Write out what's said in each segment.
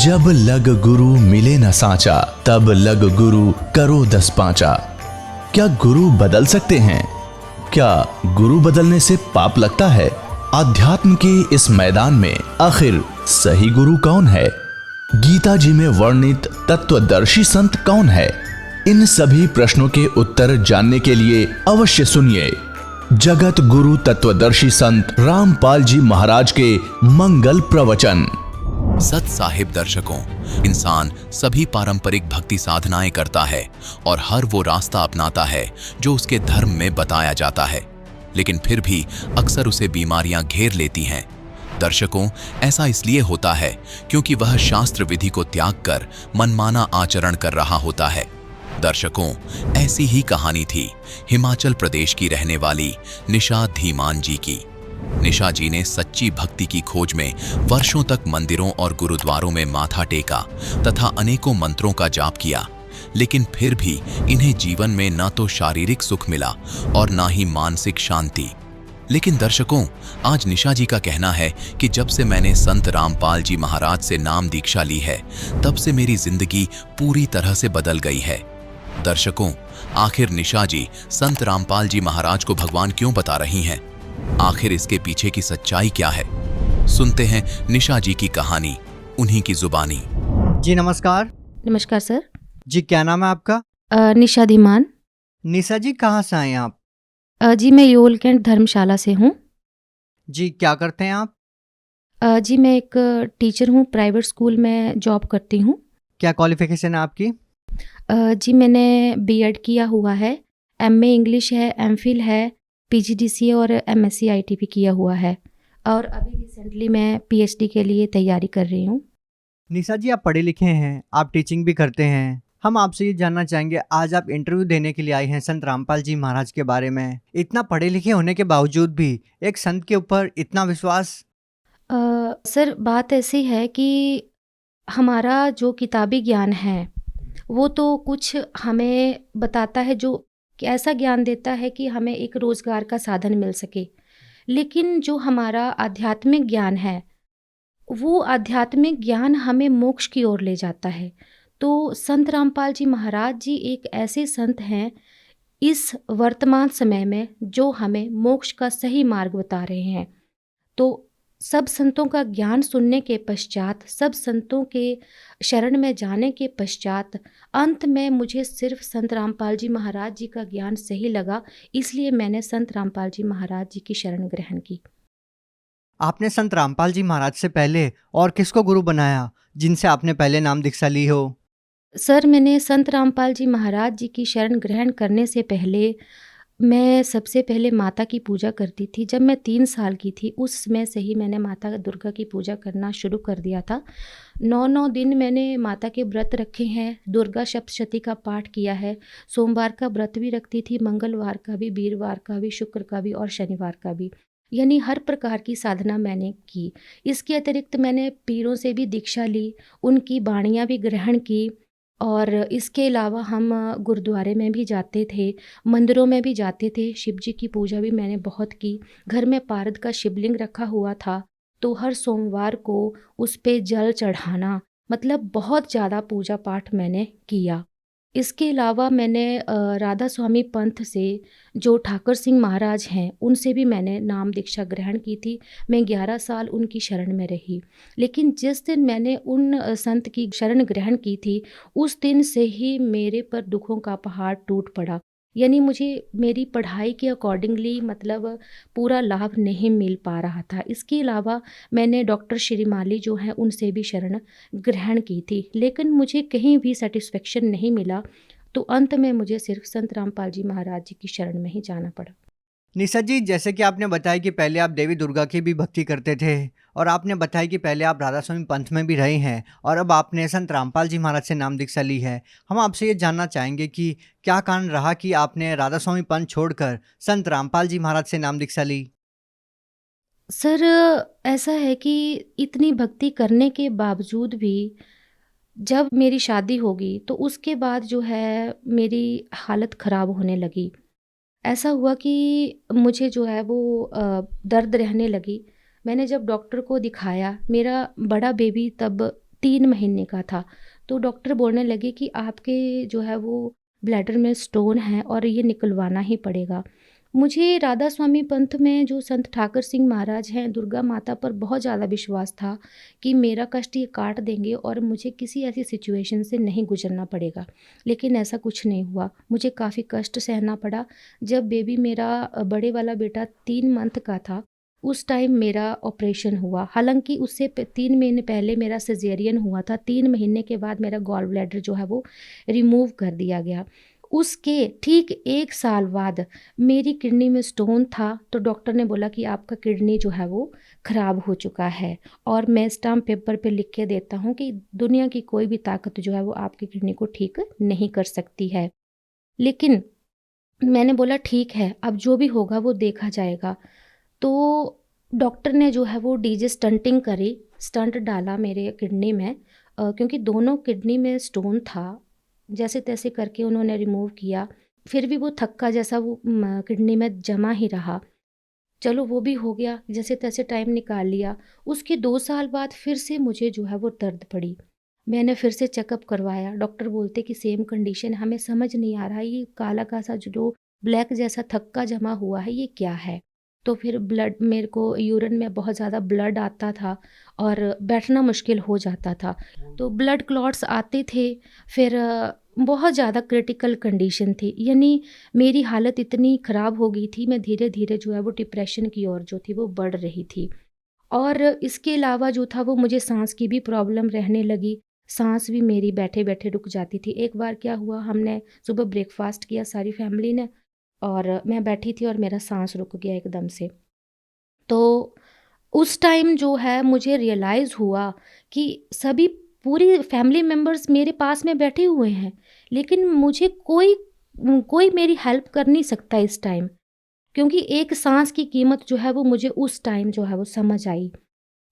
जब लग गुरु मिले न साचा, तब लग गुरु करो 10 पांचा। क्या गुरु बदल सकते हैं? क्या गुरु बदलने से पाप लगता है? अध्यात्म के इस मैदान में आखिर सही गुरु कौन है? गीता जी में वर्णित तत्वदर्शी संत कौन है? इन सभी प्रश्नों के उत्तर जानने के लिए अवश्य सुनिए जगत गुरु तत्वदर्शी संत रामपाल जी महाराज के मंगल प्रवचन। सत साहिब दर्शकों, इंसान सभी पारंपरिक भक्ति साधनाएं करता है और हर वो रास्ता अपनाता है जो उसके धर्म में बताया जाता है, लेकिन फिर भी अक्सर उसे बीमारियां घेर लेती हैं। दर्शकों, ऐसा इसलिए होता है क्योंकि वह शास्त्र विधि को त्याग कर मनमाना आचरण कर रहा होता है। दर्शकों, ऐसी ही कहानी थी हिमाचल प्रदेश की रहने वाली निशा धीमान जी की। निशा जी ने सच्ची भक्ति की खोज में वर्षों तक मंदिरों और गुरुद्वारों में माथा टेका तथा अनेकों मंत्रों का जाप किया, लेकिन फिर भी इन्हें जीवन में न तो शारीरिक सुख मिला और न ही मानसिक शांति। लेकिन दर्शकों, आज निशा जी का कहना है कि जब से मैंने संत रामपाल जी महाराज से नाम दीक्षा ली है, तब से मेरी जिंदगी पूरी तरह से बदल गई है। दर्शकों, आखिर निशा जी संत रामपाल जी महाराज को भगवान क्यों बता रही हैं? आखिर इसके पीछे की सच्चाई क्या है? सुनते हैं निशा जी की कहानी, उन्हीं की जुबानी। जी नमस्कार। नमस्कार सर। जी क्या नाम है आपका? निशा धीमान। निशा जी कहाँ से आए हैं आप? जी मैं योल कैंट धर्मशाला से हूँ। जी क्या करते हैं आप? जी मैं एक टीचर हूँ, प्राइवेट स्कूल में जॉब करती हूँ। क्या क्वालिफिकेशन है आपकी? जी मैंने बीएड किया हुआ है, एमए इंग्लिश है, एमफिल है, पीजीडीसीए और एमएससी आईटीपी किया हुआ है, और अभी रिसेंटली मैं पीएचडी के लिए तैयारी कर रही हूँ। निशा जी आप पढ़े लिखे हैं, आप टीचिंग भी करते हैं। हम आपसे ये जानना चाहेंगे, आज आप इंटरव्यू देने के लिए आए हैं संत रामपाल जी महाराज के बारे में। इतना पढ़े लिखे होने के बावजूद भी एक संत के ऊपर इतना विश्वास? सर बात ऐसी है कि हमारा जो किताबी ज्ञान है वो तो कुछ हमें बताता है, जो ऐसा ज्ञान देता है कि हमें एक रोज़गार का साधन मिल सके, लेकिन जो हमारा आध्यात्मिक ज्ञान है वो आध्यात्मिक ज्ञान हमें मोक्ष की ओर ले जाता है। तो संत रामपाल जी महाराज जी एक ऐसे संत हैं इस वर्तमान समय में जो हमें मोक्ष का सही मार्ग बता रहे हैं। तो सब संतों का ज्ञान सुनने के पश्चात, सब संतों के शरण में जाने के पश्चात अंत में मुझे सिर्फ संत रामपाल जी महाराज जी का ज्ञान सही लगा, इसलिए मैंने संत रामपाल जी महाराज जी की शरण ग्रहण की। आपने संत रामपाल जी महाराज से पहले और किसको गुरु बनाया जिनसे आपने पहले नाम दीक्षा ली हो? सर मैंने संत रामपाल जी महाराज जी की शरण ग्रहण करने से पहले मैं सबसे पहले माता की पूजा करती थी। जब मैं 3 साल की थी उस समय से ही मैंने माता दुर्गा की पूजा करना शुरू कर दिया था। 9 दिन मैंने माता के व्रत रखे हैं, दुर्गा सप्तशती का पाठ किया है, सोमवार का व्रत भी रखती थी, मंगलवार का भी, वीरवार का भी, शुक्र का भी और शनिवार का भी, यानी हर प्रकार की साधना मैंने की। इसके अतिरिक्त मैंने पीरों से भी दीक्षा ली, उनकी बाणियाँ भी ग्रहण की, और इसके अलावा हम गुरुद्वारे में भी जाते थे, मंदिरों में भी जाते थे, शिव जी की पूजा भी मैंने बहुत की। घर में पारद का शिवलिंग रखा हुआ था, तो हर सोमवार को उस पे जल चढ़ाना, मतलब बहुत ज़्यादा पूजा पाठ मैंने किया। इसके अलावा मैंने राधा स्वामी पंथ से, जो ठाकुर सिंह महाराज हैं, उनसे भी मैंने नाम दीक्षा ग्रहण की थी। मैं 11 साल उनकी शरण में रही, लेकिन जिस दिन मैंने उन संत की शरण ग्रहण की थी उस दिन से ही मेरे पर दुखों का पहाड़ टूट पड़ा, यानी मुझे मेरी पढ़ाई के अकॉर्डिंगली मतलब पूरा लाभ नहीं मिल पा रहा था। इसके अलावा मैंने डॉक्टर श्रीमाली जो हैं उनसे भी शरण ग्रहण की थी, लेकिन मुझे कहीं भी सेटिस्फेक्शन नहीं मिला, तो अंत में मुझे सिर्फ संत रामपाल जी महाराज जी की शरण में ही जाना पड़ा। निशा जी जैसे कि आपने बताया कि पहले आप देवी दुर्गा की भी भक्ति करते थे, और आपने बताया कि पहले आप राधा स्वामी पंथ में भी रहे हैं, और अब आपने संत रामपाल जी महाराज से नाम दीक्षा ली है। हम आपसे ये जानना चाहेंगे कि क्या कारण रहा कि आपने राधा स्वामी पंथ छोड़कर संत रामपाल जी महाराज से नाम दीक्षा ली? सर ऐसा है कि इतनी भक्ति करने के बावजूद भी जब मेरी शादी होगी तो उसके बाद जो है मेरी हालत ख़राब होने लगी। ऐसा हुआ कि मुझे जो है वो दर्द रहने लगी। मैंने जब डॉक्टर को दिखाया, मेरा बड़ा बेबी तब 3 महीने का था। तो डॉक्टर बोलने लगे कि आपके जो है वो ब्लैडर में स्टोन है और ये निकलवाना ही पड़ेगा। मुझे राधा स्वामी पंथ में जो संत ठाकर सिंह महाराज हैं, दुर्गा माता पर बहुत ज़्यादा विश्वास था कि मेरा कष्ट ये काट देंगे और मुझे किसी ऐसी सिचुएशन से नहीं गुजरना पड़ेगा। लेकिन ऐसा कुछ नहीं हुआ, मुझे काफ़ी कष्ट सहना पड़ा। जब बेबी मेरा बड़े वाला बेटा 3 मंथ का था, उस टाइम मेरा ऑपरेशन हुआ। हालाँकि उससे 3 महीने पहले मेरा सिज़ेरियन हुआ था। 3 महीने के बाद मेरा गॉल ब्लैडर जो है वो रिमूव कर दिया गया। उसके ठीक 1 साल बाद मेरी किडनी में स्टोन था, तो डॉक्टर ने बोला कि आपका किडनी जो है वो ख़राब हो चुका है और मैं स्टाम्प पेपर पे लिख के देता हूँ कि दुनिया की कोई भी ताकत जो है वो आपकी किडनी को ठीक नहीं कर सकती है। लेकिन मैंने बोला ठीक है, अब जो भी होगा वो देखा जाएगा। तो डॉक्टर ने जो है वो डीजे स्टंटिंग करी, स्टंट डाला मेरे किडनी में, क्योंकि दोनों किडनी में स्टोन था। जैसे-तैसे करके उन्होंने रिमूव किया, फिर भी वो थक्का जैसा वो किडनी में जमा ही रहा। चलो वो भी हो गया, जैसे-तैसे टाइम निकाल लिया। उसके 2 साल बाद फिर से मुझे जो है वो दर्द पड़ी। मैंने फिर से चेकअप करवाया, डॉक्टर बोलते कि सेम कंडीशन, हमें समझ नहीं आ रहा है ये काला-काला सा जो ब्लैक जैसा थक्का जमा हुआ है ये क्या है? तो फिर ब्लड, मेरे को यूरिन में बहुत ज़्यादा ब्लड आता था और बैठना मुश्किल हो जाता था। तो ब्लड क्लॉट्स आते थे, फिर बहुत ज़्यादा क्रिटिकल कंडीशन थी, यानी मेरी हालत इतनी ख़राब हो गई थी, मैं धीरे-धीरे जो है वो डिप्रेशन की ओर जो थी वो बढ़ रही थी। और इसके अलावा जो था वो मुझे साँस की भी प्रॉब्लम रहने लगी, साँस भी मेरी बैठे-बैठे रुक जाती थी। एक बार क्या हुआ, हमने सुबह ब्रेकफ़ास्ट किया सारी फैमिली ने और मैं बैठी थी और मेरा साँस रुक गया एकदम से। तो उस टाइम जो है मुझे रियलाइज़ हुआ कि सभी पूरी फैमिली मेंबर्स मेरे पास में बैठे हुए हैं, लेकिन मुझे कोई मेरी हेल्प कर नहीं सकता इस टाइम, क्योंकि एक साँस की कीमत जो है वो मुझे उस टाइम जो है वो समझ आई।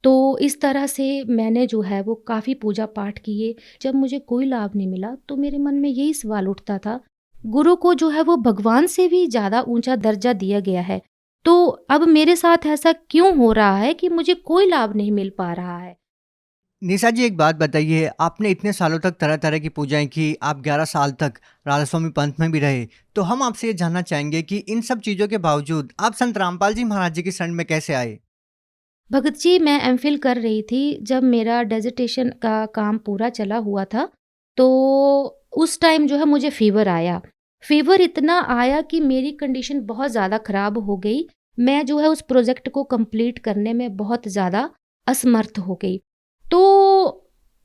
तो इस तरह से मैंने जो है वो काफ़ी पूजा पाठ किए। जब मुझे कोई लाभ नहीं मिला तो मेरे मन में यही सवाल उठता था, गुरु को जो है वो भगवान से भी ज़्यादा ऊँचा दर्जा दिया गया है। तो अब मेरे साथ ऐसा क्यों हो रहा है कि मुझे कोई लाभ नहीं मिल पा रहा है? निशा जी, एक बात बताइए, आपने इतने सालों तक तरह-तरह की पूजाएँ की, आप 11 साल तक राधास्वामी पंथ में भी रहे, तो हम आपसे ये जानना चाहेंगे कि इन सब चीज़ों के बावजूद आप संत रामपाल जी महाराज जी की शरण में कैसे आए? भगत जी, मैं एमफ़िल कर रही थी, जब मेरा डिसर्टेशन का काम पूरा चला हुआ था, तो उस टाइम जो है मुझे फ़ीवर आया। फ़ीवर इतना आया कि मेरी कंडीशन बहुत ज़्यादा ख़राब हो गई। मैं जो है उस प्रोजेक्ट को कंप्लीट करने में बहुत ज़्यादा असमर्थ हो गई। तो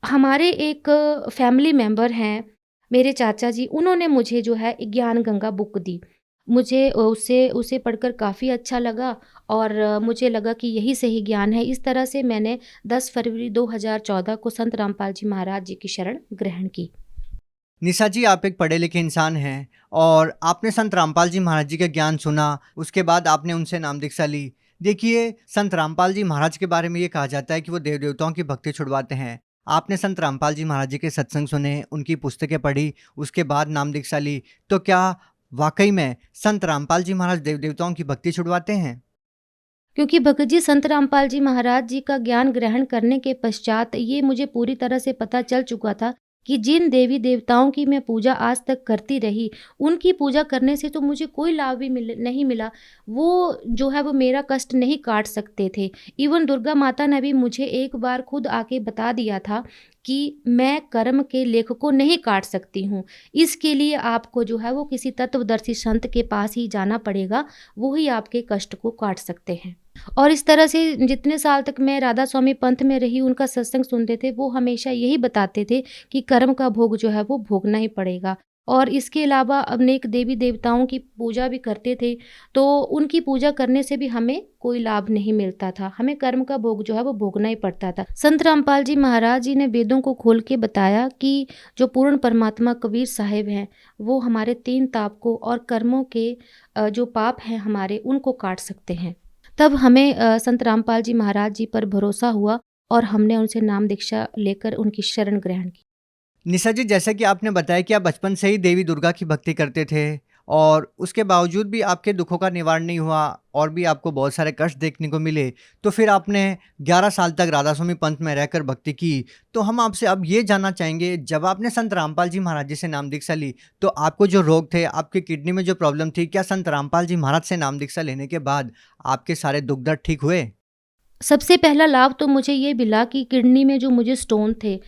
हमारे एक फैमिली मेंबर हैं, मेरे चाचा जी, उन्होंने मुझे जो है ज्ञान गंगा बुक दी। मुझे उसे पढ़कर काफ़ी अच्छा लगा और मुझे लगा कि यही सही ज्ञान है। इस तरह से मैंने 10 फरवरी 2014 को संत रामपाल जी महाराज जी की शरण ग्रहण की। निशा जी, आप एक पढ़े लिखे इंसान हैं और आपने संत रामपाल जी महाराज जी का ज्ञान सुना, उसके बाद आपने उनसे नाम दीक्षा ली। देखिए, संत रामपाल जी महाराज के बारे में ये कहा जाता है कि वो देव देवताओं की भक्ति छुड़वाते हैं। आपने संत रामपाल जी महाराज जी के सत्संग सुने, उनकी पुस्तकें पढ़ी, उसके बाद नाम दीक्षा ली, तो क्या वाकई में संत रामपाल जी महाराज देव देवताओं की भक्ति छुड़वाते हैं? क्योंकि भगत जी, संत रामपाल जी महाराज जी का ज्ञान ग्रहण करने के पश्चात ये मुझे पूरी तरह से पता चल चुका था कि जिन देवी देवताओं की मैं पूजा आज तक करती रही, उनकी पूजा करने से तो मुझे कोई लाभ भी नहीं मिला। वो जो है वो मेरा कष्ट नहीं काट सकते थे। इवन दुर्गा माता ने भी मुझे एक बार खुद आके बता दिया था कि मैं कर्म के लेख को नहीं काट सकती हूँ। इसके लिए आपको जो है वो किसी तत्वदर्शी संत के पास ही जाना पड़ेगा, वो ही आपके कष्ट को काट सकते हैं। और इस तरह से जितने साल तक मैं राधा स्वामी पंथ में रही, उनका सत्संग सुनते थे, वो हमेशा यही बताते थे कि कर्म का भोग जो है वो भोगना ही पड़ेगा। और इसके अलावा अनेक देवी देवताओं की पूजा भी करते थे, तो उनकी पूजा करने से भी हमें कोई लाभ नहीं मिलता था, हमें कर्म का भोग जो है वो भोगना ही पड़ता था। संत रामपाल जी महाराज जी ने वेदों को खोल के बताया कि जो पूर्ण परमात्मा कबीर साहिब हैं, वो हमारे 3 ताप को और कर्मों के जो पाप हैं हमारे, उनको काट सकते हैं। तब हमें संत रामपाल जी महाराज जी पर भरोसा हुआ और हमने उनसे नाम दीक्षा लेकर उनकी शरण ग्रहण की। निशा जी, जैसा कि आपने बताया कि आप बचपन से ही देवी दुर्गा की भक्ति करते थे और उसके बावजूद भी आपके दुखों का निवारण नहीं हुआ और भी आपको बहुत सारे कष्ट देखने को मिले, तो फिर आपने 11 साल तक राधा स्वामी पंथ में रहकर भक्ति की। तो हम आपसे अब ये जानना चाहेंगे, जब आपने संत रामपाल जी महाराज जी से नाम दीक्षा ली, तो आपको जो रोग थे, आपकी किडनी में जो प्रॉब्लम थी, क्या संत रामपाल जी महाराज से नाम दीक्षा लेने के बाद आपके सारे दुख दर्द ठीक हुए? सबसे पहला लाभ तो मुझे ये मिला कि किडनी में जो मुझे स्टोन थे,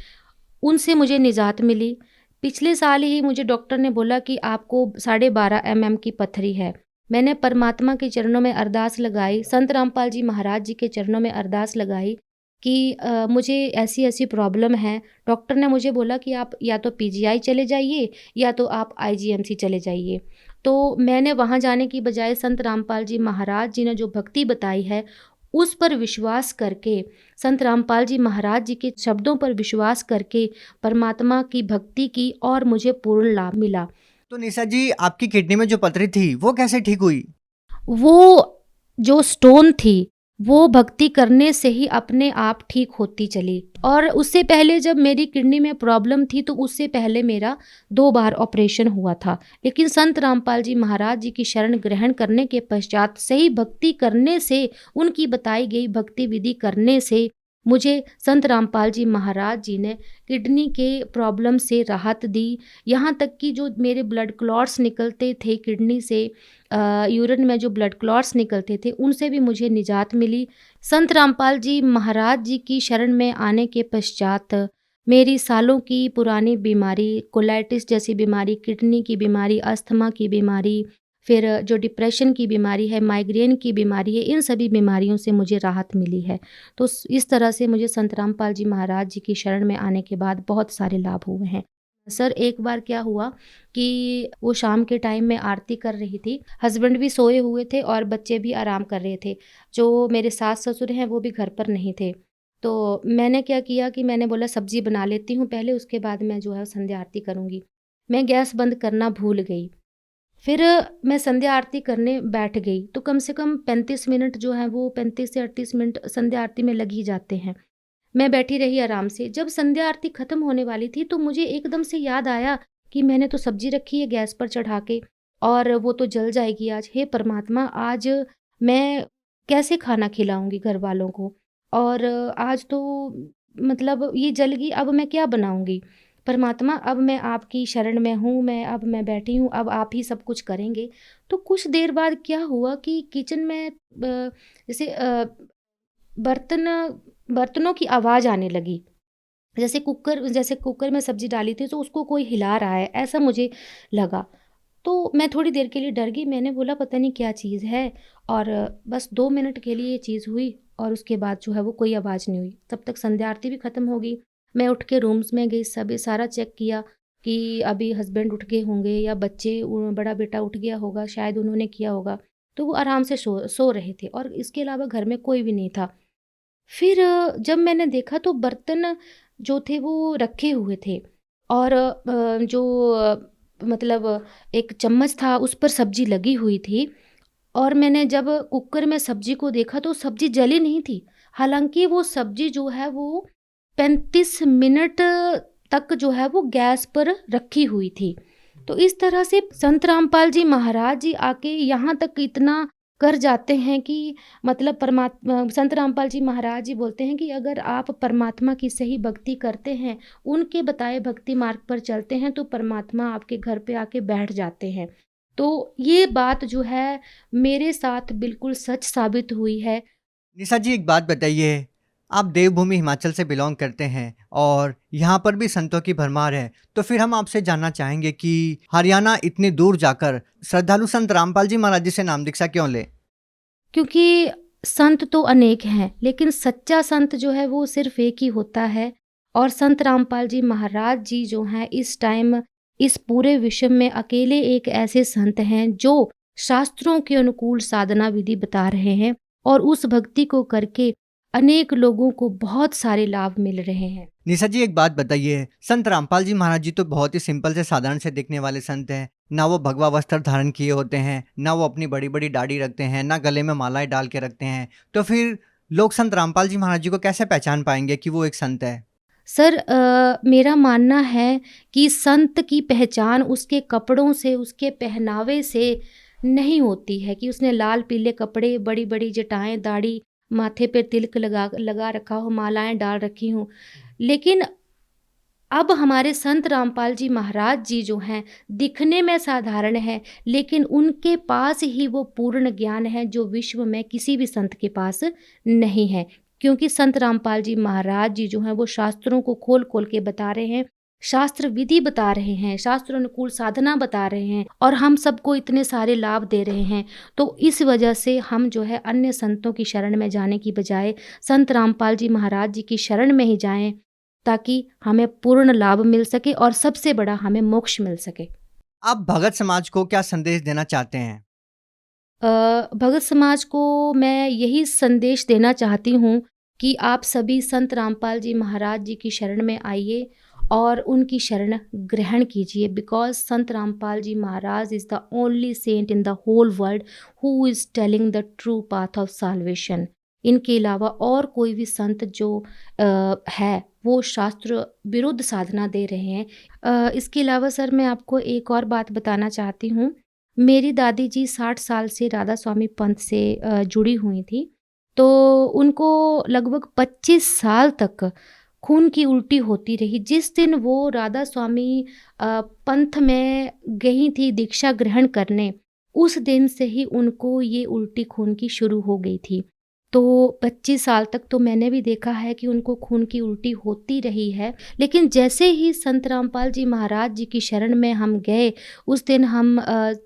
उनसे मुझे निजात मिली। पिछले साल ही मुझे डॉक्टर ने बोला कि आपको 12.5 mm की पथरी है। मैंने परमात्मा के चरणों में अरदास लगाई, संत रामपाल जी महाराज जी के चरणों में अरदास लगाई कि मुझे ऐसी-ऐसी प्रॉब्लम है। डॉक्टर ने मुझे बोला कि आप या तो पीजीआई चले जाइए या तो आप आईजीएमसी चले जाइए। तो मैंने वहाँ जाने की बजाय संत रामपाल जी महाराज जी ने जो भक्ति बताई है, उस पर विश्वास करके, संत रामपाल जी महाराज जी के शब्दों पर विश्वास करके परमात्मा की भक्ति की और मुझे पूर्ण लाभ मिला। तो निशा जी, आपकी किडनी में जो पथरी थी वो कैसे ठीक हुई? वो जो स्टोन थी, वो भक्ति करने से ही अपने आप ठीक होती चली। और उससे पहले जब मेरी किडनी में प्रॉब्लम थी, तो उससे पहले मेरा 2 बार ऑपरेशन हुआ था। लेकिन संत रामपाल जी महाराज जी की शरण ग्रहण करने के पश्चात सही भक्ति करने से, उनकी बताई गई भक्ति विधि करने से मुझे संत रामपाल जी महाराज जी ने किडनी के प्रॉब्लम से राहत दी। यहाँ तक कि जो मेरे ब्लड क्लॉट्स निकलते थे किडनी से, यूरिन में जो ब्लड क्लॉट्स निकलते थे, उनसे भी मुझे निजात मिली। संत रामपाल जी महाराज जी की शरण में आने के पश्चात मेरी सालों की पुरानी बीमारी, कोलाइटिस जैसी बीमारी, किडनी की बीमारी, अस्थमा की बीमारी, फिर जो डिप्रेशन की बीमारी है, माइग्रेन की बीमारी है, इन सभी बीमारियों से मुझे राहत मिली है। तो इस तरह से मुझे संत रामपाल जी महाराज जी की शरण में आने के बाद बहुत सारे लाभ हुए हैं। सर, एक बार क्या हुआ कि वो शाम के टाइम में आरती कर रही थी, हस्बैंड भी सोए हुए थे और बच्चे भी आराम कर रहे थे। जो मेरे सास ससुर हैं वो भी घर पर नहीं थे। तो मैंने क्या किया कि मैंने बोला सब्जी बना लेती हूँ पहले, उसके बाद मैं जो है संध्या आरती करूँगी। मैं गैस बंद करना भूल गई। फिर मैं संध्या आरती करने बैठ गई, तो कम से कम 35 मिनट जो है वो 35 से 38 मिनट संध्या आरती में लग ही जाते हैं। मैं बैठी रही आराम से। जब संध्या आरती ख़त्म होने वाली थी, तो मुझे एकदम से याद आया कि मैंने तो सब्ज़ी रखी है गैस पर चढ़ा के और वो तो जल जाएगी आज। हे परमात्मा, आज मैं कैसे खाना खिलाऊँगी घर वालों को? और आज तो मतलब ये जल गई, अब मैं क्या बनाऊँगी? परमात्मा, अब मैं आपकी शरण में हूँ, अब मैं बैठी हूँ, अब आप ही सब कुछ करेंगे। तो कुछ देर बाद क्या हुआ कि किचन में जैसे बर्तनों की आवाज़ आने लगी। जैसे कुकर में सब्ज़ी डाली थी तो उसको कोई हिला रहा है, ऐसा मुझे लगा। तो मैं थोड़ी देर के लिए डर गई, मैंने बोला पता नहीं क्या चीज़ है, और बस 2 मिनट के लिए ये चीज़ हुई और उसके बाद जो है वो कोई आवाज़ नहीं हुई। तब तक संध्या आरती भी ख़त्म हो गई। मैं उठ के रूम्स में गई, सभी सारा चेक किया कि अभी हस्बैंड उठ गए होंगे या बड़ा बेटा उठ गया होगा, शायद उन्होंने किया होगा। तो वो आराम से सो रहे थे और इसके अलावा घर में कोई भी नहीं था। फिर जब मैंने देखा तो बर्तन जो थे वो रखे हुए थे और मतलब एक चम्मच था, उस पर सब्ज़ी लगी हुई थी और मैंने जब कुकर में सब्ज़ी को देखा तो सब्ज़ी जली नहीं थी। हालाँकि वो सब्ज़ी जो है वो 35 मिनट तक जो है वो गैस पर रखी हुई थी। तो इस तरह से संत रामपाल जी महाराज जी आके यहाँ तक इतना कर जाते हैं कि मतलब संत रामपाल जी महाराज जी बोलते हैं कि अगर आप परमात्मा की सही भक्ति करते हैं, उनके बताए भक्ति मार्ग पर चलते हैं, तो परमात्मा आपके घर पे आके बैठ जाते हैं। तो ये बात जो है मेरे साथ बिल्कुल सच साबित हुई है। निशा जी, एक बात बताइए, आप देवभूमि हिमाचल से बिलोंग करते हैं और यहाँ पर भी संतों की भरमार है, तो फिर हम आपसे जानना चाहेंगे कि हरियाणा इतनी दूर जाकर श्रद्धालु संत रामपाल जी महाराज जी से नाम दीक्षा क्यों ले? क्योंकि संत तो अनेक हैं, लेकिन सच्चा संत जो है वो सिर्फ एक ही होता है। और संत रामपाल जी महाराज जी जो हैं इस टाइम इस पूरे विश्व में अकेले एक ऐसे संत हैं जो शास्त्रों के अनुकूल साधना विधि बता रहे हैं और उस भक्ति को करके अनेक लोगों को बहुत सारे लाभ मिल रहे हैं। निशा जी, एक बात बताइए, संत रामपाल जी महाराज जी तो बहुत ही सिंपल से साधारण से दिखने वाले संत हैं। ना वो भगवा वस्त्र धारण किए होते हैं, ना वो अपनी बड़ी बड़ी दाढ़ी रखते हैं, ना गले में मालाएं डाल के रखते हैं। तो फिर लोग संत रामपाल जी महाराज जी को कैसे पहचान पाएंगे कि वो एक संत है? सर मेरा मानना है कि संत की पहचान उसके कपड़ों से, उसके पहनावे से नहीं होती है कि उसने लाल पीले कपड़े, बड़ी-बड़ी जटाएँ, दाढ़ी, माथे पे तिलक लगा लगा रखा हो, मालाएँ डाल रखी हों। लेकिन अब हमारे संत रामपाल जी महाराज जी जो हैं, दिखने में साधारण हैं, लेकिन उनके पास ही वो पूर्ण ज्ञान है जो विश्व में किसी भी संत के पास नहीं है। क्योंकि संत रामपाल जी महाराज जी जो हैं, वो शास्त्रों को खोल-खोल के बता रहे हैं, शास्त्र विधि बता रहे हैं, शास्त्र अनुकूल साधना बता रहे हैं और हम सबको इतने सारे लाभ दे रहे हैं। तो इस वजह से हम जो है अन्य संतों की शरण में जाने की बजाय संत रामपाल जी महाराज जी की शरण में ही जाएँ, ताकि हमें पूर्ण लाभ मिल सके और सबसे बड़ा हमें मोक्ष मिल सके। आप भगत समाज को क्या संदेश देना चाहते हैं? भगत समाज को मैं यही संदेश देना चाहती हूँ कि आप सभी संत रामपाल जी महाराज जी की शरण में आइए और उनकी शरण ग्रहण कीजिए, because Sant Rampal ji Maharaj is the only saint in the whole world who is telling the true path of salvation. इनके अलावा और कोई भी संत जो है वो शास्त्र विरुद्ध साधना दे रहे हैं। इसके अलावा सर मैं आपको एक और बात बताना चाहती हूँ। मेरी दादी जी 60 साल से राधा स्वामी पंथ से जुड़ी हुई थी। तो उनको लगभग 25 साल तक खून की उल्टी होती रही। जिस दिन वो राधा स्वामी पंथ में गई थी दीक्षा ग्रहण करने, उस दिन से ही उनको ये उल्टी खून की शुरू हो गई थी। तो 25 साल तक तो मैंने भी देखा है कि उनको खून की उल्टी होती रही है। लेकिन जैसे ही संत रामपाल जी महाराज जी की शरण में हम गए, उस दिन हम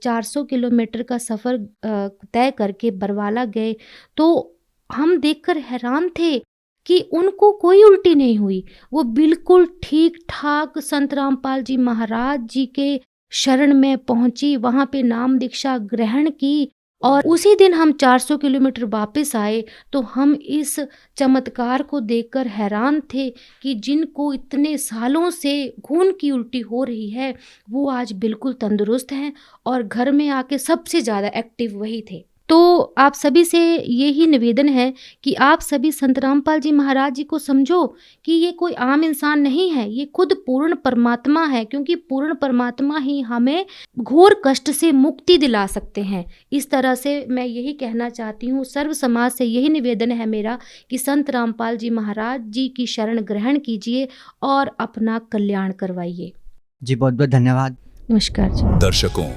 400 किलोमीटर का सफ़र तय करके बरवाला गए, तो हम देखकर हैरान थे कि उनको कोई उल्टी नहीं हुई। वो बिल्कुल ठीक-ठाक संत रामपाल जी महाराज जी के शरण में पहुँची, वहाँ पे नाम दीक्षा ग्रहण की और उसी दिन हम 400 किलोमीटर वापस आए। तो हम इस चमत्कार को देखकर हैरान थे कि जिनको इतने सालों से खून की उल्टी हो रही है, वो आज बिल्कुल तंदुरुस्त हैं और घर में आके सबसे ज़्यादा एक्टिव वही थे। तो आप सभी से यही निवेदन है कि आप सभी संत रामपाल जी महाराज जी को समझो कि ये कोई आम इंसान नहीं है, ये खुद पूर्ण परमात्मा है, क्योंकि पूर्ण परमात्मा ही हमें घोर कष्ट से मुक्ति दिला सकते हैं। इस तरह से मैं यही कहना चाहती हूँ, सर्व समाज से यही निवेदन है मेरा कि संत रामपाल जी महाराज जी की शरण ग्रहण कीजिए और अपना कल्याण करवाइए। जी बहुत-बहुत धन्यवाद। नमस्कार जी। दर्शकों,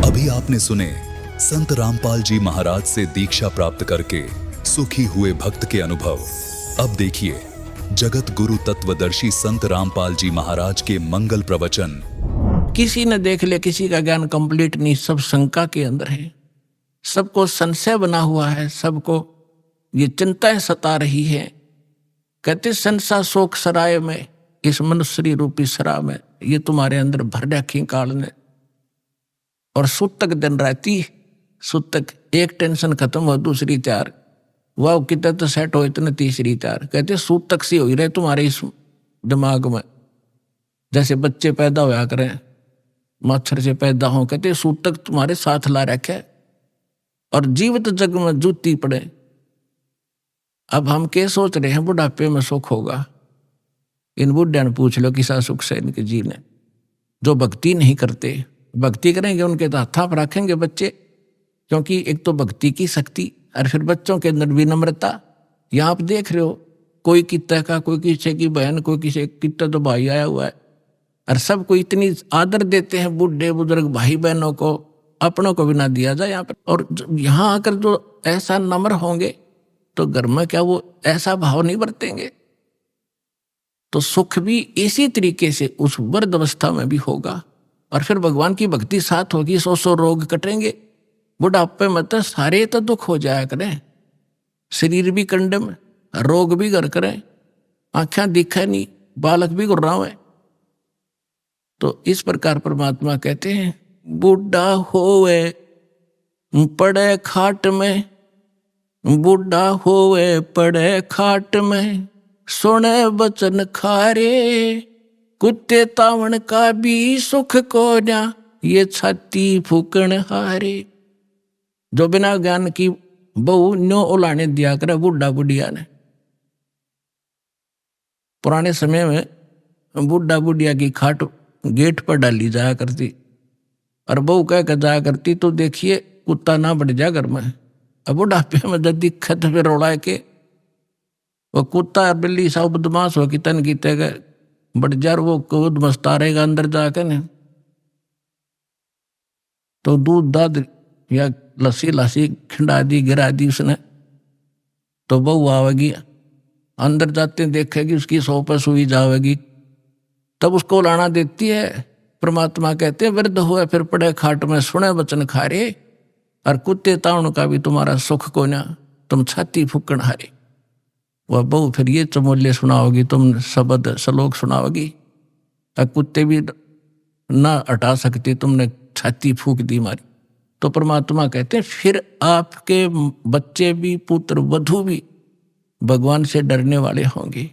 अभी आपने सुने संत रामपाल जी महाराज से दीक्षा प्राप्त करके सुखी हुए भक्त के अनुभव। अब देखिए जगत गुरु तत्वदर्शी संत रामपाल जी महाराज के मंगल प्रवचन। किसी ने देख ले, किसी का ज्ञान कंप्लीट नहीं, सब शंका के अंदर है, सबको संशय बना हुआ है, सबको ये चिंताएं सता रही है। कहते संसा शोक सराय में, इस मनुष्य रूपी सरा में ये तुम्हारे अंदर भर रखी काल ने। और सूतक दिन रहती, सूतक एक टेंशन खत्म हो दूसरी तैयार, वाह कितना तो सेट हो इतने तीसरी तैयार। कहते सूतक सी हो रहे तुम्हारे इस दिमाग में, जैसे बच्चे पैदा होया करें, मच्छर से पैदा हो, कहते सूतक तुम्हारे साथ ला रखे और जीवित जग में जूती पड़े। अब हम क्या सोच रहे हैं बुढ़ापे में सुख होगा, इन बुढ़िया ने पूछ लो किसा सुख से इनके जीने। जो भक्ति नहीं करते, भक्ति करेंगे उनके तो हाथा पर रखेंगे बच्चे, क्योंकि एक तो भक्ति की शक्ति और फिर बच्चों के अंदर विनम्रता। यहाँ आप देख रहे हो कोई कितना का, कोई किसी की बहन, कोई किसी कितना तो भाई आया हुआ है, और सबको इतनी आदर देते हैं, बूढ़े बुजुर्ग भाई बहनों को, अपनों को भी ना दिया जाए यहाँ पर। और यहाँ आकर जो ऐसा नम्र होंगे तो घर में क्या वो ऐसा भाव नहीं बरतेंगे, तो सुख भी इसी तरीके से उस वृद्ध अवस्था में भी होगा। और फिर भगवान की भक्ति साथ होगी, 100 रोग कटेंगे। बुढ़ापे में तो सारे तो दुख हो जाया करें, शरीर भी कंडम, रोग भी घर करें, आँखें दिखे नहीं, बालक भी गुर्राव है। तो इस प्रकार परमात्मा कहते हैं बूढ़ा होवे पड़े खाट में, बूढ़ा होवे पड़े खाट में, सुने बचन खारे, कुत्ते तावण का भी सुख को ना, ये छाती फूकण हारे। जो बिना ज्ञान की बहु न्यो उलाने दिया करे बूढ़ा बुढ़िया ने, पुराने समय में बुढ़ा बुढ़िया की खाट गेट पर डाली जाया करती और बहू कह कर जाया करती तो देखिए कुत्ता ना बढ़ जा घर में। अब बुढ़ापे में जब दिक्कत फिर रोड़ा के वो कुत्ता बिल्ली सब बदमाश हो कि तन की तय बढ़ जा, वो कूद मस्ता रहेगा अंदर जाकर ने तो दूध दाद या लस्सी लस्सी खिंडा दी गिरा दी उसने तो बहू आवेगी, अंदर जाते देखेगी उसकी सौ पर सुई जावेगी, तब उसको लाना देती है। परमात्मा कहते हैं वृद्ध हुए फिर पड़े खाट में सुने वचन खारे, और कुत्ते ताउन का भी तुम्हारा सुख को ना, तुम छाती फूकण हारे। वह बहू फिर ये चमोले सुनाओगी, तुम शब्द श्लोक सुनाओगी, और कुत्ते भी ना हटा सकते, तुमने छाती फूक दी मारी। तो परमात्मा कहते हैं फिर आपके बच्चे भी पुत्र वधू भी भगवान से डरने वाले होंगे,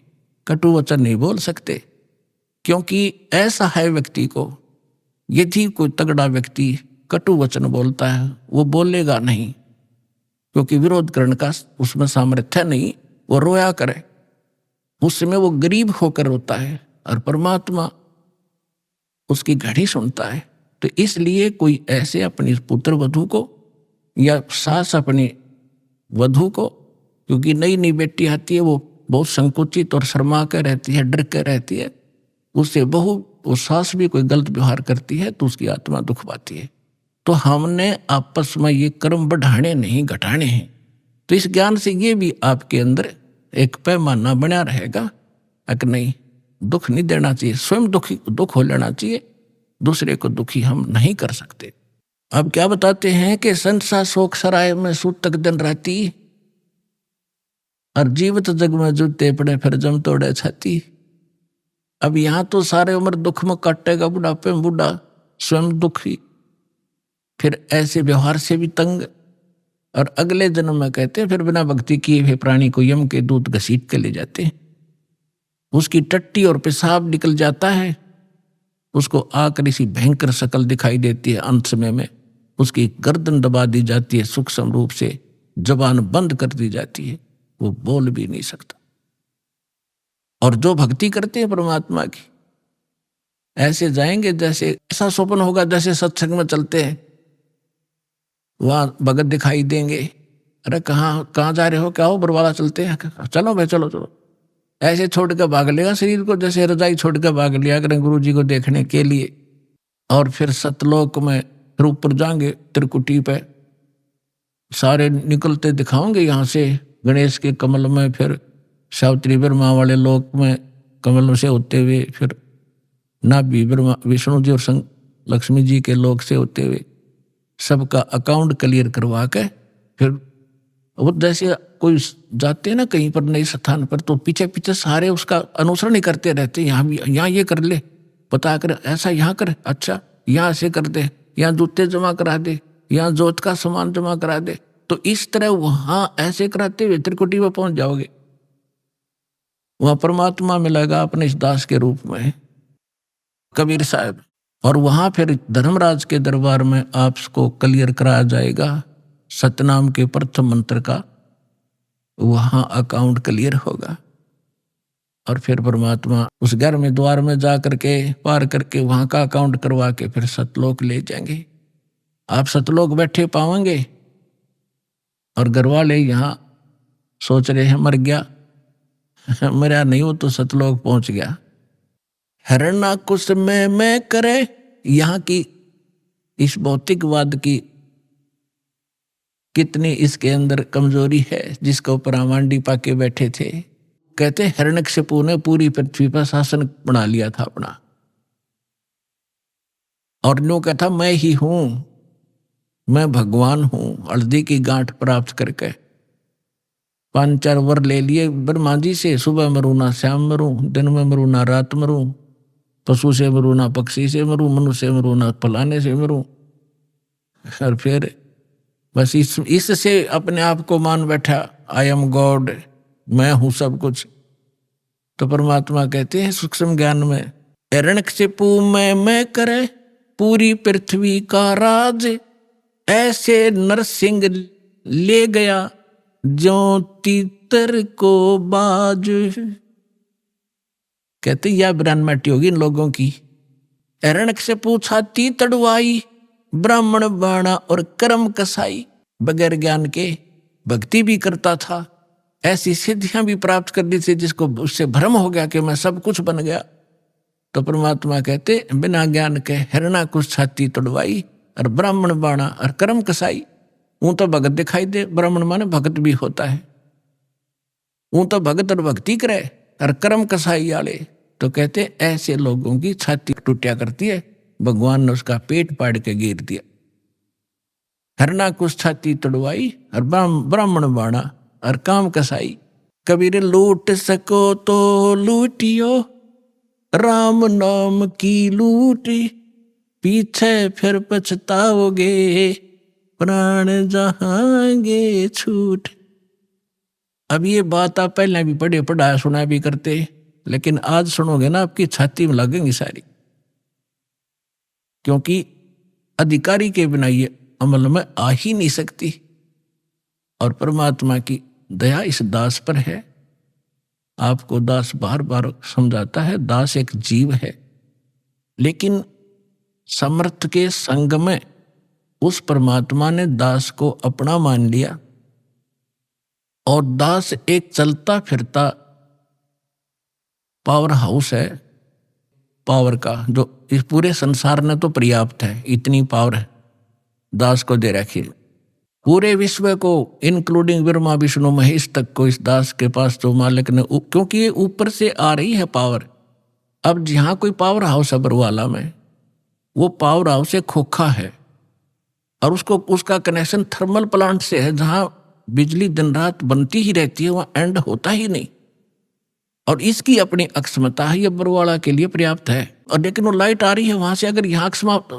कटु वचन नहीं बोल सकते। क्योंकि ऐसा है व्यक्ति को, यदि कोई तगड़ा व्यक्ति कटु वचन बोलता है वो बोलेगा नहीं, क्योंकि विरोध करने का उसमें सामर्थ्य नहीं, वो रोया करे, उसमें वो गरीब होकर रोता है और परमात्मा उसकी घड़ी सुनता है। तो इसलिए कोई ऐसे अपनी पुत्र वधू को या सास अपनी वधू को, क्योंकि नई नई बेटी आती है वो बहुत संकुचित और शर्मा कर रहती है, डर कर रहती है, उससे बहू वो सास भी कोई गलत व्यवहार करती है तो उसकी आत्मा दुख पाती है। तो हमने आपस में ये कर्म बढ़ाने नहीं घटाने हैं। तो इस ज्ञान से ये भी आपके अंदर एक पैमाना बना रहेगा कि नहीं, दुख नहीं देना चाहिए, स्वयं दुख हो लेना चाहिए, दूसरे को दुखी हम नहीं कर सकते। अब क्या बताते हैं कि संसा शोक सराय में सूतक दिन राती, और जीवित जग में जूते पड़े फिर जम तोड़े छाती। अब यहाँ तो सारे उम्र दुख में काटेगा, बुढ़ापे में बुढ़ा स्वयं दुखी, फिर ऐसे व्यवहार से भी तंग, और अगले जन्म में कहते हैं फिर बिना भक्ति किए हुए प्राणी को यम के दूत घसीट के ले जाते हैं, उसकी टट्टी और पेशाब निकल जाता है, उसको आकर इसी भयंकर शकल दिखाई देती है। अंत समय में उसकी गर्दन दबा दी जाती है, सूक्ष्म रूप से जबान बंद कर दी जाती है, वो बोल भी नहीं सकता। और जो भक्ति करते हैं परमात्मा की, ऐसे जाएंगे जैसे ऐसा स्वप्न होगा जैसे सत्संग में चलते हैं, वहां भगत दिखाई देंगे, अरे कहाँ जा रहे हो, क्या हो, बरवाला चलते हैं, चलो भाई चलो चलो, ऐसे छोड़ कर भाग लेगा शरीर को, जैसे रजाई छोड़ कर भाग लिया करें गुरु जी को देखने के लिए। और फिर सतलोक में फिर ऊपर जाएंगे त्रिकुटी पे, सारे निकलते दिखाओगे यहाँ से गणेश के कमल में, फिर सावित्री ब्रह्मा वाले लोक में कमल से होते हुए, फिर नाभि ब्रह्मा विष्णु जी और लक्ष्मी जी के लोक से होते हुए सबका अकाउंट क्लियर करवा के, फिर वो जैसे कोई जाते हैं ना कहीं पर नए स्थान पर, तो पीछे पीछे सारे उसका अनुसरण ही करते रहते, यहाँ ये कर ले, पता कर, ऐसा यहाँ कर, अच्छा यहाँ से कर दे, यहाँ जूते जमा करा दे, यहाँ जोत का सामान जमा करा दे। तो इस तरह वहां ऐसे कराते हुए त्रिकुटी में पहुंच जाओगे, वहां परमात्मा मिलेगा अपने इस दास के रूप में, कबीर साहब। और वहां फिर धर्मराज के दरबार में आपको क्लियर कराया जाएगा सतनाम के प्रथम मंत्र का, वहां अकाउंट क्लियर होगा। और फिर परमात्मा उस घर में द्वार में जा करके पार करके वहां का अकाउंट करवा के फिर सतलोक ले जाएंगे। आप सतलोक बैठे पाओगे और घर वाले यहाँ सोच रहे हैं मर गया, मरा नहीं हो तो सतलोक पहुंच गया। हरना कुछ में मैं करे, यहाँ की इस भौतिकवाद की कितनी इसके अंदर कमजोरी है, जिसके ऊपर आमांडी पाके बैठे थे। कहते हिरण्यकशिपु ने पूरी पृथ्वी पर शासन बना लिया था अपना, और नो कहता मैं ही हूं, मैं भगवान हूं। हल्दी की गांठ प्राप्त करके 5-4 वर ले लिए ब्रह्मा जी से, सुबह मरूं ना शाम मरूं, दिन में मरूं ना रात मरूं, पशु से मरूं ना पक्षी से मरूं, मनुष्य से मरूं ना फलाने से मरूं। और फिर बस इससे अपने आप को मान बैठा, आई एम गॉड, मैं हूं सब कुछ। तो परमात्मा कहते हैं सूक्ष्म ज्ञान में, हिरण्यकशिपु में मैं करे पूरी पृथ्वी का राज, ऐसे नरसिंह ले गया जो तीतर को बाज। कहते यह ब्राह्मण माटी होगी इन लोगों की। हिरण्यक से पूछा ती तड़वाई, ब्राह्मण बाणा और कर्म कसाई। बगैर ज्ञान के भक्ति भी करता था, ऐसी सिद्धियां भी प्राप्त कर ली थी जिसको उससे भ्रम हो गया कि मैं सब कुछ बन गया। तो परमात्मा कहते बिना ज्ञान के हिरणा कुछ छाती तोड़वाई और ब्राह्मण बाणा और कर्म कसाई। ऊँ तो भगत दिखाई दे, ब्राह्मण माने भगत भी होता है। ऊँ तो भगत और भक्ति करे और कर्म कसाई वाले तो कहते ऐसे लोगों की छाती टूटिया करती है, भगवान ने उसका पेट पाड़ के गिर दिया। हरना कुछ छाती तोड़वाई और ब्राह्मण बाणा और काम कसाई। कबीर लूट सको तो लूटियो, राम नाम की लूटी, पीछे फिर पछताओगे, प्राण जहांगे छूट। अब ये बात आप पहले भी पढ़े पढ़ाया सुना भी करते, लेकिन आज सुनोगे ना आपकी छाती में लगेंगी सारी, क्योंकि अधिकारी के बिना ये अमल में आ ही नहीं सकती। और परमात्मा की दया इस दास पर है। आपको दास बार बार समझाता है, दास एक जीव है, लेकिन समर्थ के संग में उस परमात्मा ने दास को अपना मान लिया। और दास एक चलता फिरता पावर हाउस है, पावर का, जो इस पूरे संसार में तो पर्याप्त है, इतनी पावर है दास को दे रखी। पूरे विश्व को इंक्लूडिंग ब्रह्मा विष्णु महेश तक को इस दास के पास जो मालिक ने, क्योंकि ये ऊपर से आ रही है पावर। अब जहाँ कोई पावर हाउस है बरवाला में, वो पावर हाउस एक खोखा है और उसका कनेक्शन थर्मल प्लांट से है, जहाँ बिजली दिन रात बनती ही रहती है, वहाँ एंड होता ही नहीं। और इसकी अपनी अक्षमता है, ये बरवाला के लिए पर्याप्त है। और लेकिन वो लाइट आ रही है वहाँ से, अगर यहाँ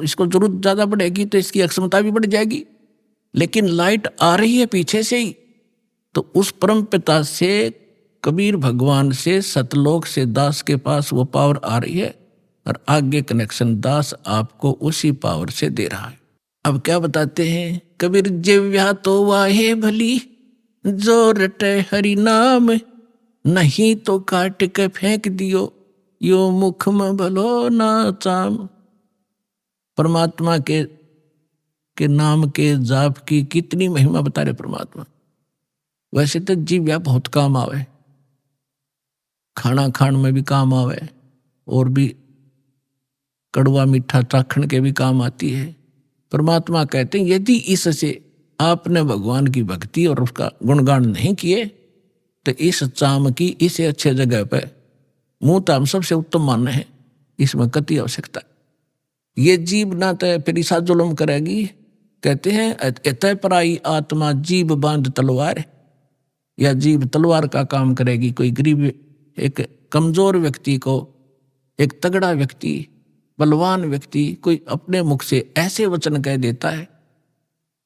इसको जरूरत ज़्यादा बढ़ेगी तो इसकी अक्षमता भी बढ़ जाएगी। लेकिन लाइट आ रही है पीछे से ही, तो उस परम पिता से, कबीर भगवान से, सतलोक से दास के पास वो पावर आ रही है और आगे कनेक्शन दास आपको उसी पावर से दे रहा है। अब क्या बताते हैं कबीर, जिव्या तो वाहे भली, जो रटे हरि नाम, नहीं तो काट के फेंक दियो, यो मुख में भलो ना चाम। परमात्मा के नाम के जाप की कितनी महिमा बता रहे परमात्मा। वैसे तो जीव्या बहुत काम आवे, खाना खान में भी काम आवे, और भी कड़वा मीठा चाखण के भी काम आती है। परमात्मा कहते हैं यदि इससे आपने भगवान की भक्ति और उसका गुणगान नहीं किए तो इस चाम की इसे अच्छे जगह पे मुंह तो हम सबसे उत्तम मानना है, इसमें कति आवश्यकता। ये जीव ना तो फिर ईसा जुल्म करेगी। कहते हैं एतय पराई आत्मा जीव बांध तलवार, या जीव तलवार का काम करेगी। कोई गरीब, एक कमजोर व्यक्ति को एक तगड़ा व्यक्ति, बलवान व्यक्ति कोई अपने मुख से ऐसे वचन कह देता है,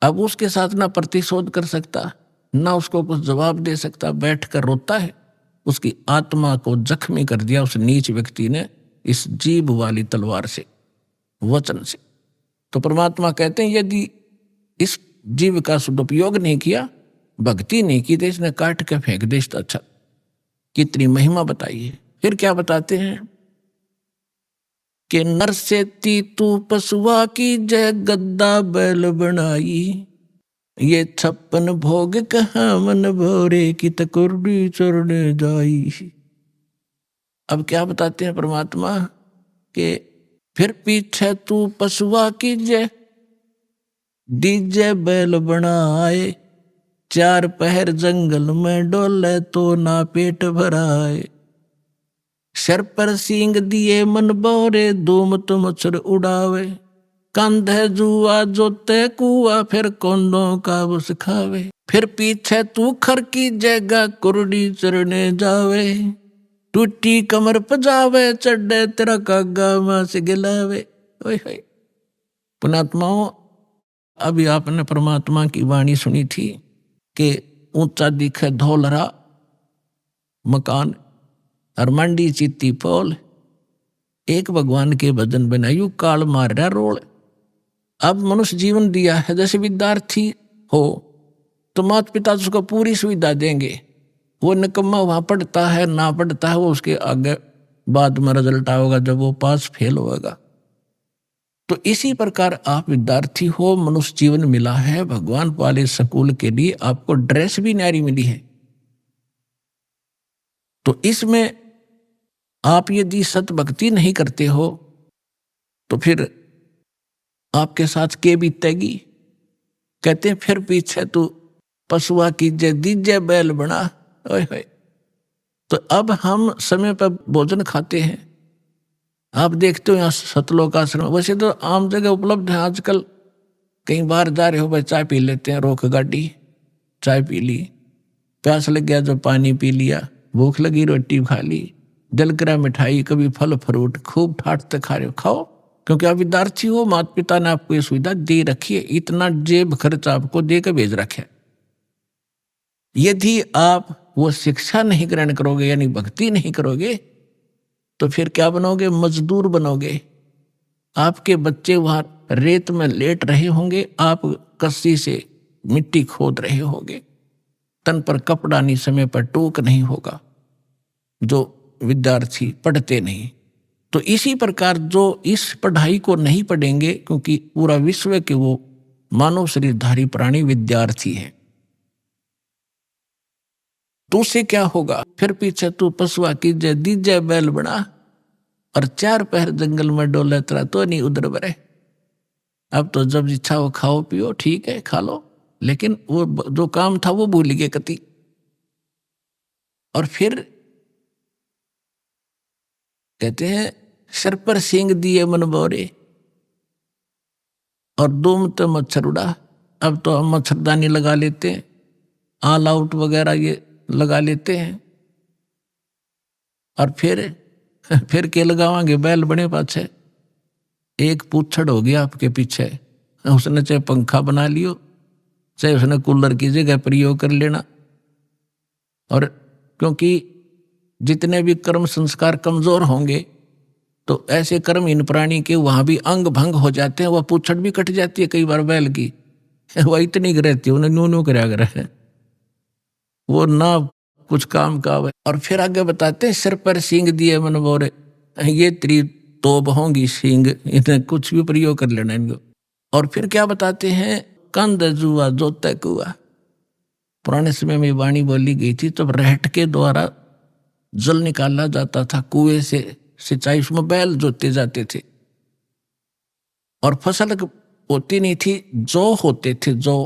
अब उसके साथ ना प्रतिशोध कर सकता, ना उसको कुछ जवाब दे सकता, बैठ कर रोता है। उसकी आत्मा को जख्मी कर दिया उस नीच व्यक्ति ने इस जीभ वाली तलवार से, वचन से। तो परमात्मा कहते हैं यदि इस जीव का सदुपयोग नहीं किया, भक्ति नहीं की, तो इसने काट के फेंक दे। अच्छा, कितनी महिमा बताइए। फिर क्या बताते हैं कि नर से ती तू पशुआ की जय, गद्दा बैल बनाई, ये 56 भोग कहाँ मन भोरे की तकुर्डी चढ़ने जाई। अब क्या बताते हैं परमात्मा कि फिर पीछे तू पशुआ की जय, डीजे बैल बनाए, 4 पहर जंगल में डोले तो ना पेट भराए, सर पर सींग दिए मन बोरे, धूम तो मच्छर उड़ावे, कंधे जुआ जोते कुआ, फिर कोंदों का बस खावे, फिर पीछे तू खर की जगह कुर्डी चढ़ने जावे, टूटी कमर पजावे, चढ़े तेरा कागा मां से गिलावे। पुणात्माओं, अभी आपने परमात्मा की वाणी सुनी थी कि ऊंचा दिखे धौलरा मकान और मंडी चित्ती पोल, एक भगवान के भजन बनायु काल मार रहा रोल। अब मनुष्य जीवन दिया है, जैसे विद्यार्थी हो तो माता पिता उसको पूरी सुविधा देंगे, वो निकम्मा वहाँ पढ़ता है ना पढ़ता है वो उसके आगे बाद में रिजल्ट आओगा जब वो पास फेल होगा। तो इसी प्रकार आप विद्यार्थी हो, मनुष्य जीवन मिला है, भगवान वाले स्कूल के लिए आपको ड्रेस भी न्यारी मिली है। तो इसमें आप यदि सत भक्ति नहीं करते हो तो फिर आपके साथ के बीतेगी। कहते हैं फिर पीछे तू पशुआ कीजे दीजे बैल बना। ओए होए। तो अब हम समय पर भोजन खाते हैं। आप देखते हो यहाँ सतलोक आश्रम, वैसे तो आम जगह उपलब्ध है आजकल। कहीं बाहर जा रहे हो भाई, चाय पी लेते हैं, रोक गाड़ी, चाय पी ली, प्यास लग गया जो पानी पी लिया, भूख लगी रोटी खा ली, दिल करा मिठाई, कभी फल फ्रूट, खूब ठाटते खा रहे हो, खाओ, क्योंकि आप विद्यार्थी हो, माता पिता ने आपको ये सुविधा दे रखी है, इतना जेब खर्च आपको दे के भेज रखे। यदि आप वो शिक्षा नहीं ग्रहण करोगे, यानी भक्ति नहीं करोगे, तो फिर क्या बनोगे? मजदूर बनोगे। आपके बच्चे वहां रेत में लेट रहे होंगे, आप कस्सी से मिट्टी खोद रहे होंगे, तन पर कपड़ा नहीं, समय पर टोक नहीं होगा, जो विद्यार्थी पढ़ते नहीं। तो इसी प्रकार जो इस पढ़ाई को नहीं पढ़ेंगे, क्योंकि पूरा विश्व के वो मानव शरीरधारी प्राणी विद्यार्थी है, तो उससे क्या होगा? फिर पीछे तू पशुआ कीजे दीजे बैल बना, और 4 पहर जंगल में डोले तरा तो नहीं उधर बरे। अब तो जब इच्छा हो खाओ पियो, ठीक है खा लो, लेकिन वो जो काम था वो भूल गए कति। और फिर कहते हैं सर पर सींग दिए मन बोरे, और दुम तो मच्छर उड़ा। अब तो हम मच्छरदानी लगा लेते हैं, ऑल आउट वगैरह ये लगा लेते हैं, और फिर के लगावांगे? बैल बने पाछे, एक पूछड़ हो गया आपके पीछे, उसने चाहे पंखा बना लियो, चाहे उसने कूलर की जगह प्रयोग कर लेना। और क्योंकि जितने भी कर्म संस्कार कमजोर होंगे, तो ऐसे कर्महीन प्राणी के वहां भी अंग भंग हो जाते हैं, वह पूछड़ भी कट जाती है कई बार बैल की, वह इतनी रहती है, उन्हें न्यू न्यू कराया करे, वो ना कुछ काम का। और फिर आगे बताते हैं सिर पर सींग दिए मन बोरे, ये तेरी तोब होंगी सींग, इन्हें कुछ भी प्रयोग कर लेना इनको। और फिर क्या बताते हैं? कंद जुआ जोते कुआ। पुराने समय में वाणी बोली गई थी, तब रहट के द्वारा जल निकाला जाता था कुएं से, सिंचाई उसमें बैल जोते जाते थे, और फसल होती नहीं थी, जौ होते थे, जौ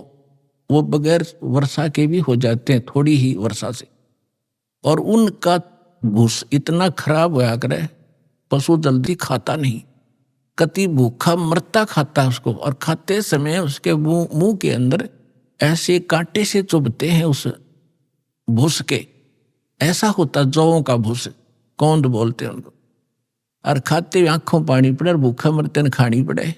वो बगैर वर्षा के भी हो जाते हैं, थोड़ी ही वर्षा से, और उनका भूस इतना खराब होया करे, पशु जल्दी खाता नहीं, कति भूखा मरता खाता उसको, और खाते समय उसके मुंह के अंदर ऐसे कांटे से चुभते हैं उस भूस के, ऐसा होता जौओं का भूस, कौंद बोलते हैं उनको, और खाते आंखों पानी पड़े और भूखा मरते न खानी पड़े।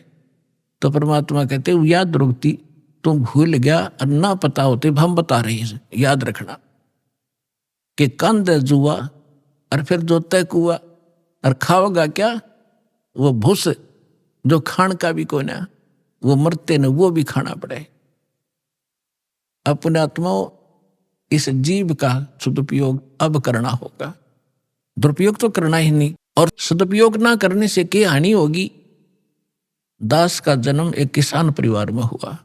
तो परमात्मा कहते याद रुकती, तुम भूल गया और ना पता होते, हम बता रहे हैं, याद रखना कि कंद जुआ, और फिर जोते कुआ, और खाओगा क्या? वो भूस जो खान का भी कोई ना, वो मरते न, वो भी खाना पड़े। अपने आत्माओं, इस जीव का सदुपयोग अब करना होगा, दुरुपयोग तो करना ही नहीं। और सदुपयोग ना करने से क्या हानि होगी? दास का जन्म एक किसान परिवार में हुआ,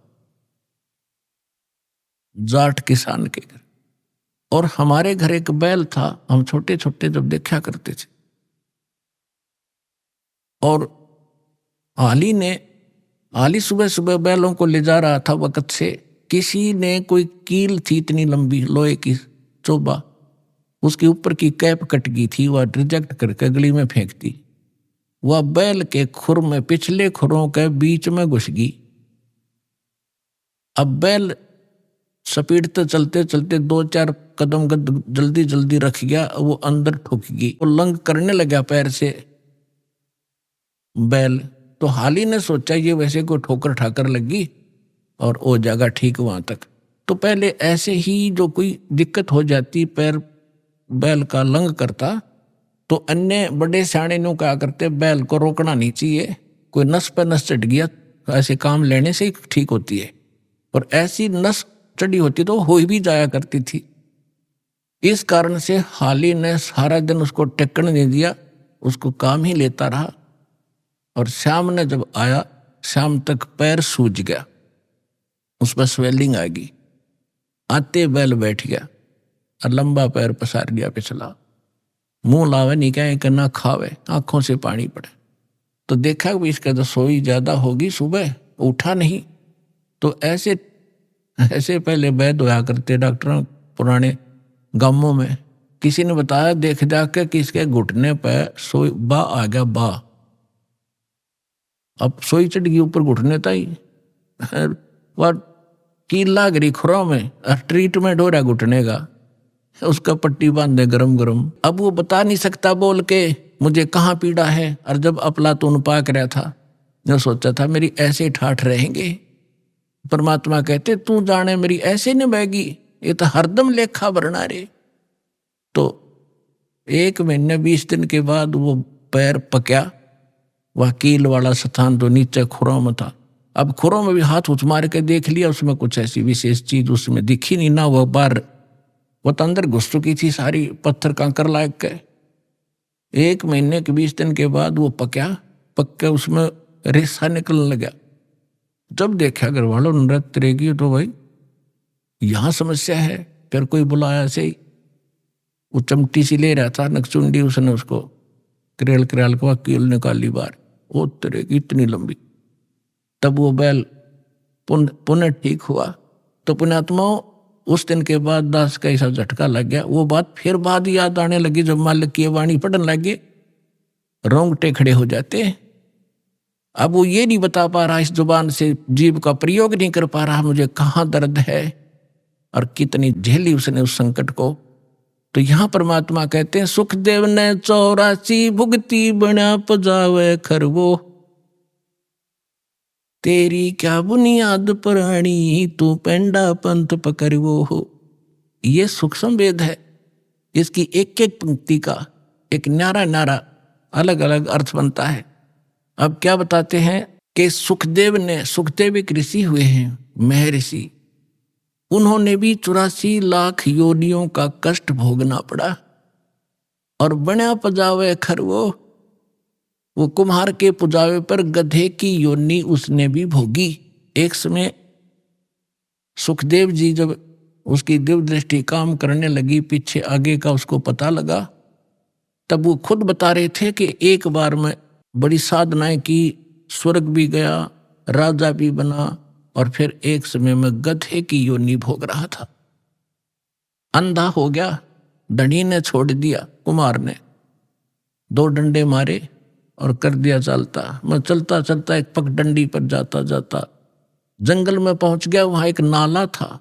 जाट किसान के घर, और हमारे घर एक बैल था, हम छोटे छोटे जब देखा करते थे, और हाली सुबह सुबह बैलों को ले जा रहा था, वक्त से किसी ने कोई कील थी इतनी लंबी लोहे की चोबा, उसके ऊपर की कैप कट गई थी, वह रिजेक्ट करके गली में फेंक दी, वह बैल के खुर में, पिछले खुरों के बीच में घुस गई। अब बैल स्पीड तो चलते चलते 2-4 कदम जल्दी जल्दी रख गया, वो अंदर ठुक गई, वो लंग करने लगा पैर से बैल। तो हाली ने सोचा ये वैसे कोई ठोकर ठाकर लगी और वो जाएगा ठीक वहां तक। तो पहले ऐसे ही जो कोई दिक्कत हो जाती, पैर बैल का लंग करता, तो अन्य बड़े सियाणे नु क्या करते, बैल को रोकना नहीं चाहिए, कोई नस पर नस चढ़ गया, ऐसे काम लेने से ही ठीक होती है, और ऐसी नस चढ़ी होती तो हो भी जाया करती थी। इस कारण से हाली ने सारा दिन उसको टेकन नहीं दिया, उसको काम ही लेता रहा। और शाम ने जब आया, शाम तक पैर सूज गया, उस पर स्वेलिंग आ गई। आते बैल बैठ गया और लंबा पैर पसार गया पिछला। मुंह लावे नहीं कहे करना, खावे, आंखों से पानी पड़े। तो देखा कि इसका तो सोई ज्यादा होगी, सुबह उठा नहीं। तो ऐसे ऐसे पहले वैद्य होया करते डॉक्टर पुराने गांवों में। किसी ने बताया देख जाके कि इसके घुटने पर सोई बा आ गया, बा। अब सोई चढ़ गई ऊपर घुटने ताई, वह कील लाग रही खुरों में, ट्रीटमेंट हो रहा घुटने का, उसका पट्टी बांधे गरम गरम। अब वो बता नहीं सकता बोल के मुझे कहाँ पीड़ा है। और जब अफलातून पाक रहा था, जो सोचा था मेरी ऐसे ठाठ रहेंगे, परमात्मा कहते तू जाने मेरी ऐसे न बहेगी, ये तो हरदम लेखा भरना रे। तो 1 महीने 20 दिन के बाद वो पैर पक्या। वह कील वाला स्थान तो नीचे खुरों में था। अब खुरों में भी हाथ उठ मार के देख लिया, उसमें कुछ ऐसी विशेष चीज उसमें दिखी नहीं ना। वह बार वो तो अंदर घुस चुकी थी सारी, पत्थर कंकर लाग के। 1 महीने के 20 दिन के बाद वो पक्या, पक के उसमें रेसा निकलने लगा। जब देखा घर वालों नृत्य रहेगी तो भाई यहाँ समस्या है। फिर कोई बुलाया से ही, वो चमटी सी ले रहा था नकचुंडी, उसने उसको करेल करेल को कील निकाली बार, वो तरेगी इतनी लंबी। तब वो बैल पुनः ठीक हुआ। तो पुण्यात्माओं उस दिन के बाद दास का ऐसा झटका लग गया। वो बात फिर बाद याद आने लगी जब मालिक की वाणी पढ़ने लगे, रोंगटे खड़े हो जाते। अब वो ये नहीं बता पा रहा, इस जुबान से जीभ का प्रयोग नहीं कर पा रहा मुझे कहाँ दर्द है और कितनी झेली उसने उस संकट को। तो यहाँ परमात्मा कहते हैं सुखदेव ने 84 भुगती बना पजावे खरवो, तेरी क्या बुनियाद पुरानी तू पेंडा पंथ पकड़वो हो। ये सूक्ष्म वेद है। इसकी एक एक पंक्ति का एक न्यारा न्यारा अलग अलग अर्थ बनता है। अब क्या बताते हैं कि सुखदेव एक ऋषि हुए हैं, महर्षि। उन्होंने भी 84 लाख योनियों का कष्ट भोगना पड़ा। और बना पजावे खरवो, वो कुम्हार के पुजावे पर गधे की योनि उसने भी भोगी। एक समय सुखदेव जी जब उसकी दिव्य दृष्टि काम करने लगी, पीछे आगे का उसको पता लगा, तब वो खुद बता रहे थे कि एक बार में बड़ी साधनाएं की, स्वर्ग भी गया, राजा भी बना, और फिर एक समय में गधे की योनि भोग रहा था। अंधा हो गया, धनी ने छोड़ दिया, कुमार ने 2 डंडे मारे और कर दिया चलता। मैं चलता चलता एक पगडंडी पर जाता जाता जंगल में पहुंच गया। वहां एक नाला था,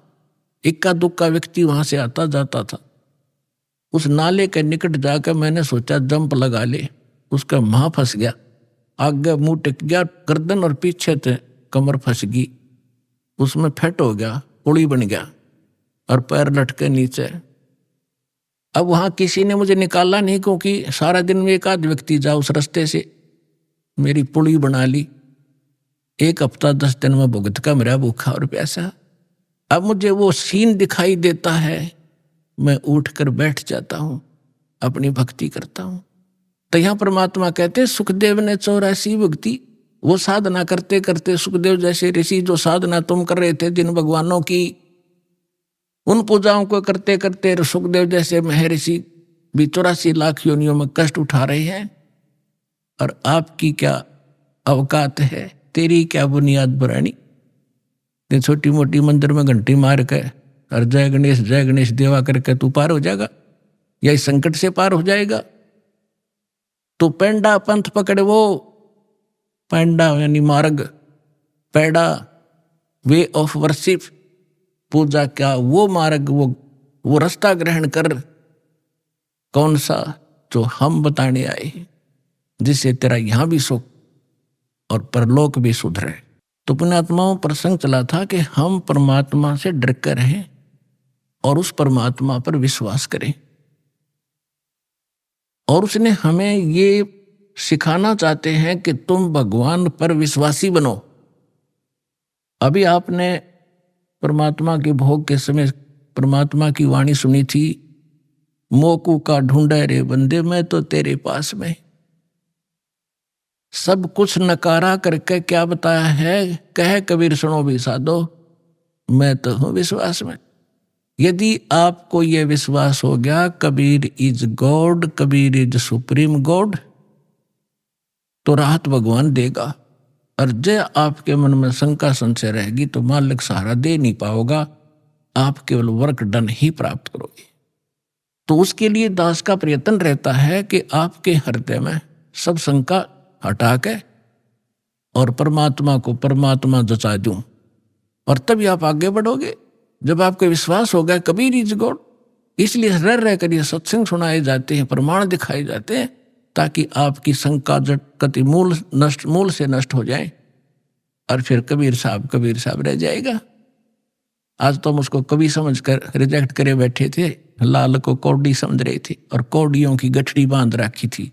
इक्का दुक्का व्यक्ति वहां से आता जाता था। उस नाले के निकट जाकर मैंने सोचा जंप लगा ले, उसका मुंह फंस गया, आगे मुंह टिक गया, गर्दन और पीछे से कमर फंस गई, उसमें फैट हो गया, पुड़ी बन गया और पैर लटके नीचे। अब वहां किसी ने मुझे निकाला नहीं, क्योंकि सारा दिन में एक आध व्यक्ति जा उस रास्ते से, मेरी पुड़ी बना ली। 1 हफ्ता 10 दिन में भुगत का मेरा भूखा और प्यासा। अब मुझे वो सीन दिखाई देता है, मैं उठकर बैठ जाता हूं, अपनी भक्ति करता हूं। तो यहां परमात्मा कहते हैं सुखदेव ने 84 भुगती। वो साधना करते करते, सुखदेव जैसे ऋषि जो साधना तुम कर रहे थे जिन भगवानों की, उन पूजाओं को करते करते सुखदेव जैसे महर्षि भी 84 लाख योनियों में कष्ट उठा रहे हैं। और आपकी क्या अवकात है, तेरी क्या बुनियाद पुरानी। छोटी मोटी मंदिर में घंटी मार के और जय गणेश देवा करके तू पार हो जाएगा, या इस संकट से पार हो जाएगा। तो पेंडा पंथ पकड़े, वो पेंडा यानी मार्ग, पैडा वे ऑफ वर्शिप, पूजा का वो मार्ग, वो रास्ता ग्रहण कर। कौन सा? जो हम बताने आए, जिससे तेरा यहां भी सुख और परलोक भी सुधरे। तो पुण्यात्माओं प्रसंग चला था कि हम परमात्मा से डर कर रहें और उस परमात्मा पर विश्वास करें। और उसने हमें ये सिखाना चाहते हैं कि तुम भगवान पर विश्वासी बनो। अभी आपने परमात्मा के भोग के समय परमात्मा की वाणी सुनी थी, मोकू का ढूंढे रे बंदे, मैं तो तेरे पास में। सब कुछ नकारा करके क्या बताया है, कहे कबीर सुनो भी साधो मैं तो हूं विश्वास में। यदि आपको यह विश्वास हो गया Kabir is God, Kabir is supreme God, तो राहत भगवान देगा। और जो आपके मन में शंका संशय रहेगी तो मालिक सहारा दे नहीं पाओगा, आप केवल वर्क डन ही प्राप्त करोगे। तो उसके लिए दास का प्रयत्न रहता है कि आपके हृदय में सब शंका हटा के और परमात्मा को परमात्मा जचा दूं, और तभी आप आगे बढ़ोगे। जब आपको विश्वास होगा कबीर इज गॉड, इसलिए रह कर ये सत्संग सुनाए जाते हैं, प्रमाण दिखाए जाते हैं, ताकि आपकी शंका जट कति मूल से नष्ट हो जाए, और फिर कबीर साहब रह जाएगा। आज तो हम उसको कवि समझकर रिजेक्ट करे बैठे थे, लाल को कौड़ी समझ रहे थे और कौड़ियों की गठड़ी बांध रखी थी।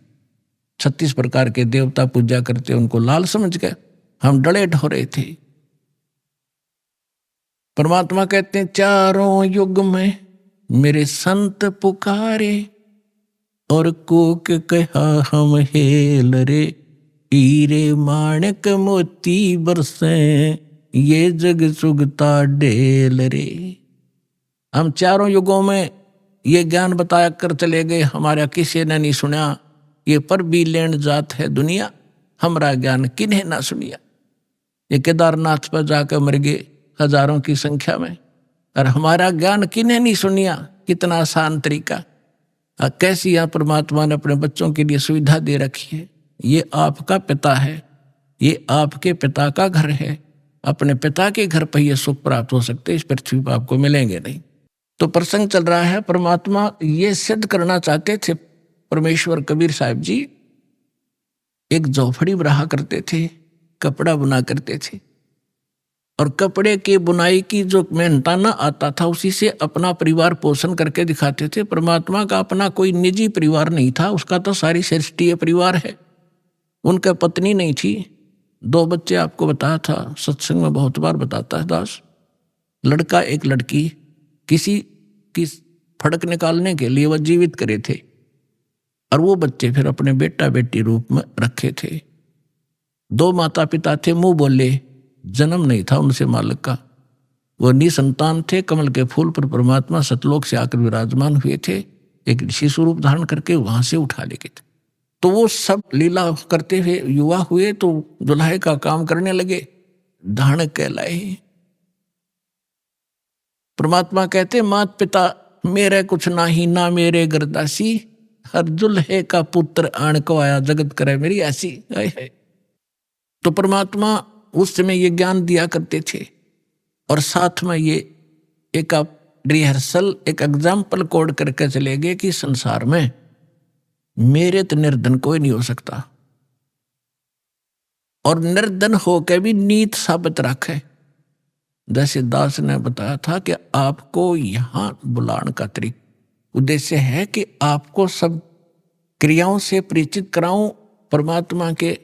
36 प्रकार के देवता पूजा करते, उनको लाल समझ गए, हम डलेट हो रहे थे। परमात्मा कहते हैं चारों युग में मेरे संत पुकारे, और कोक कहा हम हेल रे, हीरे माणक मोती बरसे, ये जग सुगता डेल रे। हम चारों युगों में ये ज्ञान बताया कर चले गए, हमारा किसी ने नहीं सुना, ये पर भी लेन जात है दुनिया, हमारा ज्ञान किन्हें ना सुनिया। ये केदारनाथ पर जाकर मर गए हजारों की संख्या में, और हमारा ज्ञान किन्हें नहीं सुनिया। कितना आसान तरीका, कैसी यहाँ परमात्मा ने अपने बच्चों के लिए सुविधा दे रखी है। ये आपका पिता है, ये आपके पिता का घर है, अपने पिता के घर पर यह सुख प्राप्त हो सकते, इस पृथ्वी पर आपको मिलेंगे नहीं। तो प्रसंग चल रहा है, परमात्मा ये सिद्ध करना चाहते थे। परमेश्वर कबीर साहब जी एक झोपड़ी रहा करते थे, कपड़ा बुना करते थे, और कपड़े की बुनाई की जो मेहनताना आता था उसी से अपना परिवार पोषण करके दिखाते थे। परमात्मा का अपना कोई निजी परिवार नहीं था, उसका तो सारी सृष्टि परिवार है। उनका पत्नी नहीं थी, 2 बच्चे आपको बताया था, सत्संग में बहुत बार बताता है दास। लड़का एक लड़की, किसी की फड़क निकालने के लिए वह जीवित करे थे, और वो बच्चे फिर अपने बेटा बेटी रूप में रखे थे। 2 माता पिता थे, मुंह बोले, जन्म नहीं था उनसे मालिक का, वो निसंतान थे। कमल के फूल पर परमात्मा सतलोक से आकर विराजमान हुए थे, एक शिशु रूप धारण करके वहां से उठा ले गए थे। तो वो सब लीला करते हुए युवा हुए तो दुल्हे का काम करने लगे, धारण कहलाए। परमात्मा कहते मात पिता मेरे कुछ नाही, ना मेरे गरदासी, हर दुल्हे का पुत्र आण को आया, जगत करे मेरी ऐसी है। तो परमात्मा उस समय ये ज्ञान दिया करते थे, और साथ में ये एक रिहर्सल, एक एग्जाम्पल कोड करके चले गए कि संसार में मेरे तो निर्धन कोई नहीं हो सकता, और निर्धन होकर भी नीत साबित रखे। जैसे दास ने बताया था कि आपको यहां बुलाने का उद्देश्य है कि आपको सब क्रियाओं से परिचित कराऊं, परमात्मा के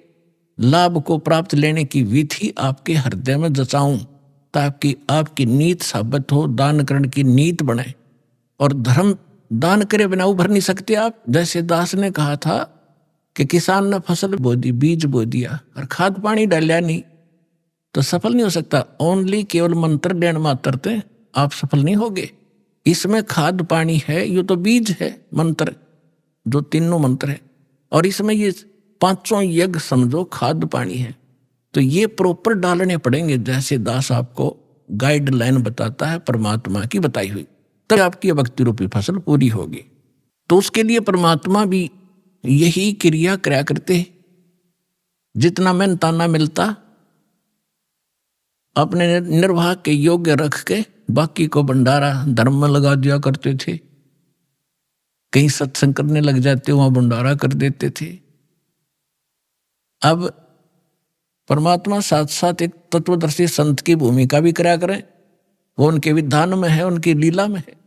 लाभ को प्राप्त लेने की विधि आपके हृदय में जचाऊं, ताकि आपकी नीत साबित हो, दान करने की नीत बने। और धर्म दान करे बिना उभर नहीं सकते आप। जैसे दास ने कहा था कि किसान ने फसल बो दी, बीज बो दिया, और खाद पानी डालिया नहीं, तो सफल नहीं हो सकता। ओनली केवल मंत्र देन मात्र थे आप सफल नहीं होगे। इसमें खाद पानी है, ये तो बीज है, मंत्र जो तीनों मंत्र है, और इसमें ये 5 यज्ञ समझो खाद पानी है। तो ये प्रॉपर डालने पड़ेंगे, जैसे दास आपको गाइडलाइन बताता है परमात्मा की बताई हुई, तब आपकी भक्ति रूपी फसल पूरी होगी। तो उसके लिए परमात्मा भी यही क्रिया कराया करते। जितना मेहनताना मिलता अपने निर्वाह के योग्य रख के बाकी को भंडारा धर्म में लगा दिया करते थे। कहीं सत्संग करने लग जाते, वहां भंडारा कर देते थे। अब परमात्मा साथ साथ एक तत्वदर्शी संत की भूमिका भी कराया करें, वो उनके विधान में है, उनकी लीला में है।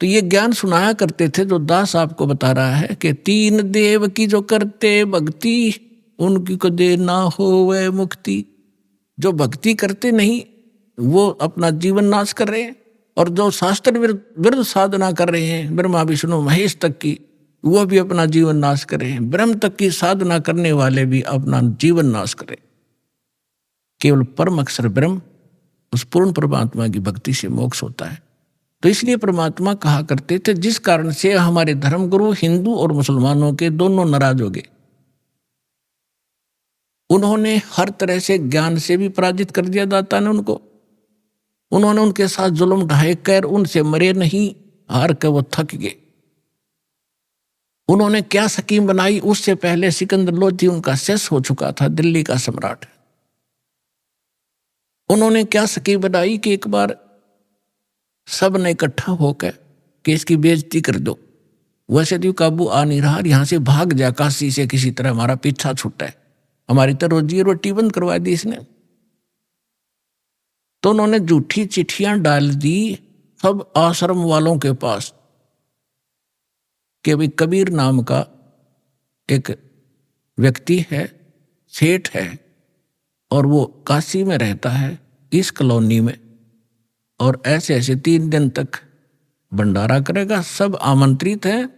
तो ये ज्ञान सुनाया करते थे जो दास आपको बता रहा है कि 3 देव की जो करते भक्ति, उनकी को दे ना हो वह मुक्ति। जो भक्ति करते नहीं वो अपना जीवन नाश कर रहे हैं, और जो शास्त्र विरुद्ध साधना कर रहे हैं ब्रह्मा विष्णु महेश तक की, वो भी अपना जीवन नाश करें, ब्रह्म तक की साधना करने वाले भी अपना जीवन नाश करें। केवल परम अक्षर ब्रह्म, उस पूर्ण परमात्मा की भक्ति से मोक्ष होता है। तो इसलिए परमात्मा कहा करते थे, जिस कारण से हमारे धर्मगुरु हिंदू और मुसलमानों के दोनों नाराज हो गए। उन्होंने हर तरह से ज्ञान से भी पराजित कर दिया दाता ने उनको। उन्होंने उनके साथ जुल्म ढाए कर उनसे मरे नहीं, हार कर वो थक गए। उन्होंने क्या स्कीम बनाई, उससे पहले सिकंदर लोधी उनका शेष हो चुका था, दिल्ली का सम्राट। उन्होंने क्या स्कीम बनाई कि एक बार सब ने इकट्ठा होकर कि इसकी बेइज्जती कर दो, वैसे तो काबू आ नहीं रहा, यहां से भाग जा काशी से, किसी तरह हमारा पीछा छूटा है, हमारी तो रोजी रोटी बंद करवा दी इसने। तो उन्होंने झूठी चिट्ठियां डाल दी सब आश्रम वालों के पास कि भाई कबीर नाम का एक व्यक्ति है, सेठ है, और वो काशी में रहता है इस कॉलोनी में, और ऐसे ऐसे 3 दिन तक भंडारा करेगा, सब आमंत्रित हैं।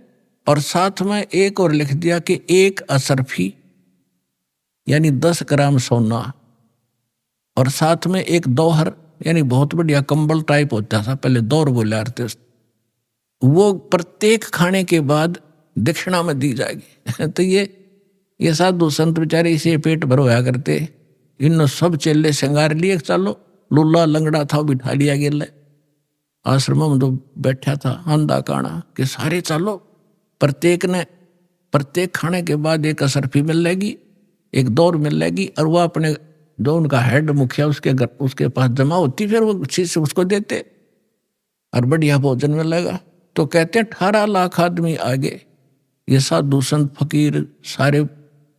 और साथ में एक और लिख दिया कि 1 असरफी यानी 10 ग्राम सोना, और साथ में 1 दोहर यानी बहुत बढ़िया कंबल टाइप होता था पहले, दौर बोले थे, वो प्रत्येक खाने के बाद दक्षिणा में दी जाएगी। तो ये साधु संत बेचारे इसे पेट भर होया करते। इन सब चेले श्रृंगार लिए, चलो लुल्ला लंगड़ा था बिठा लिया गया आश्रम में, तो बैठा था आंधा काना कि सारे चलो, प्रत्येक खाने के बाद 1 असरफी मिल लेगी, 1 दौर मिल लेगी, और वह अपने जो उनका हेड मुखिया उसके पास जमा होती, फिर वो चीज उसको देते और बढ़िया भोजन मिलेगा। तो कहते हैं 18 लाख आदमी आगे, ये साधु संत फकीर सारे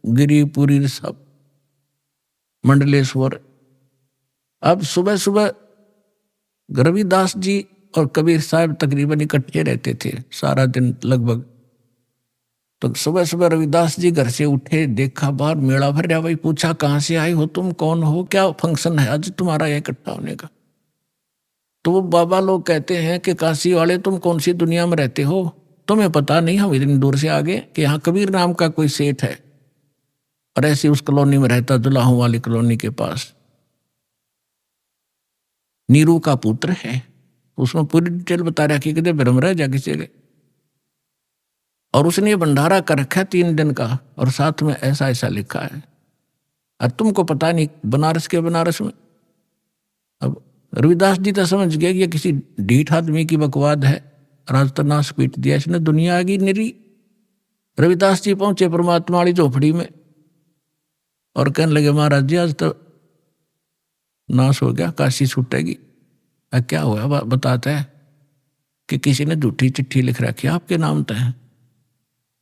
गिरी पुरी सब मंडलेश्वर। अब सुबह सुबह रविदास जी और कबीर साहब तकरीबन इकट्ठे रहते थे सारा दिन लगभग। तो सुबह सुबह रविदास जी घर से उठे, देखा बाहर मेला भर रहा, भाई पूछा कहाँ से आए हो तुम, कौन हो, क्या फंक्शन है आज तुम्हारा यहाँ इकट्ठा होने का। तो वो बाबा लोग कहते हैं कि काशी वाले तुम कौन सी दुनिया में रहते हो, तुम्हें पता नहीं हम इतनी दूर से आ गए कि यहाँ कबीर नाम का कोई सेठ है, और ऐसी उस कॉलोनी में रहता, जुलाहों वाली कॉलोनी के पास, नीरू का पुत्र है। उसमें पूरी डिटेल बता रहा कि कितने ब्रह्म रह जा किसी गए, और उसने ये भंडारा कर रखा है 3 दिन का, और साथ में ऐसा ऐसा लिखा है, और तुमको पता नहीं बनारस के बनारस में। अब रविदास जी तो समझ गए कि ये किसी ढीठ आदमी की बकवाद है, और आज तो नाश पीट दिया इसने, दुनिया आ गई निरी। रविदास जी पहुंचे परमात्मा वाली झोपड़ी में और कहने लगे महाराज जी आज तो नाश हो गया, काशी छूटेगी। क्या हुआ बताता है कि किसी ने झूठी चिट्ठी लिख रखी आपके नाम तय है,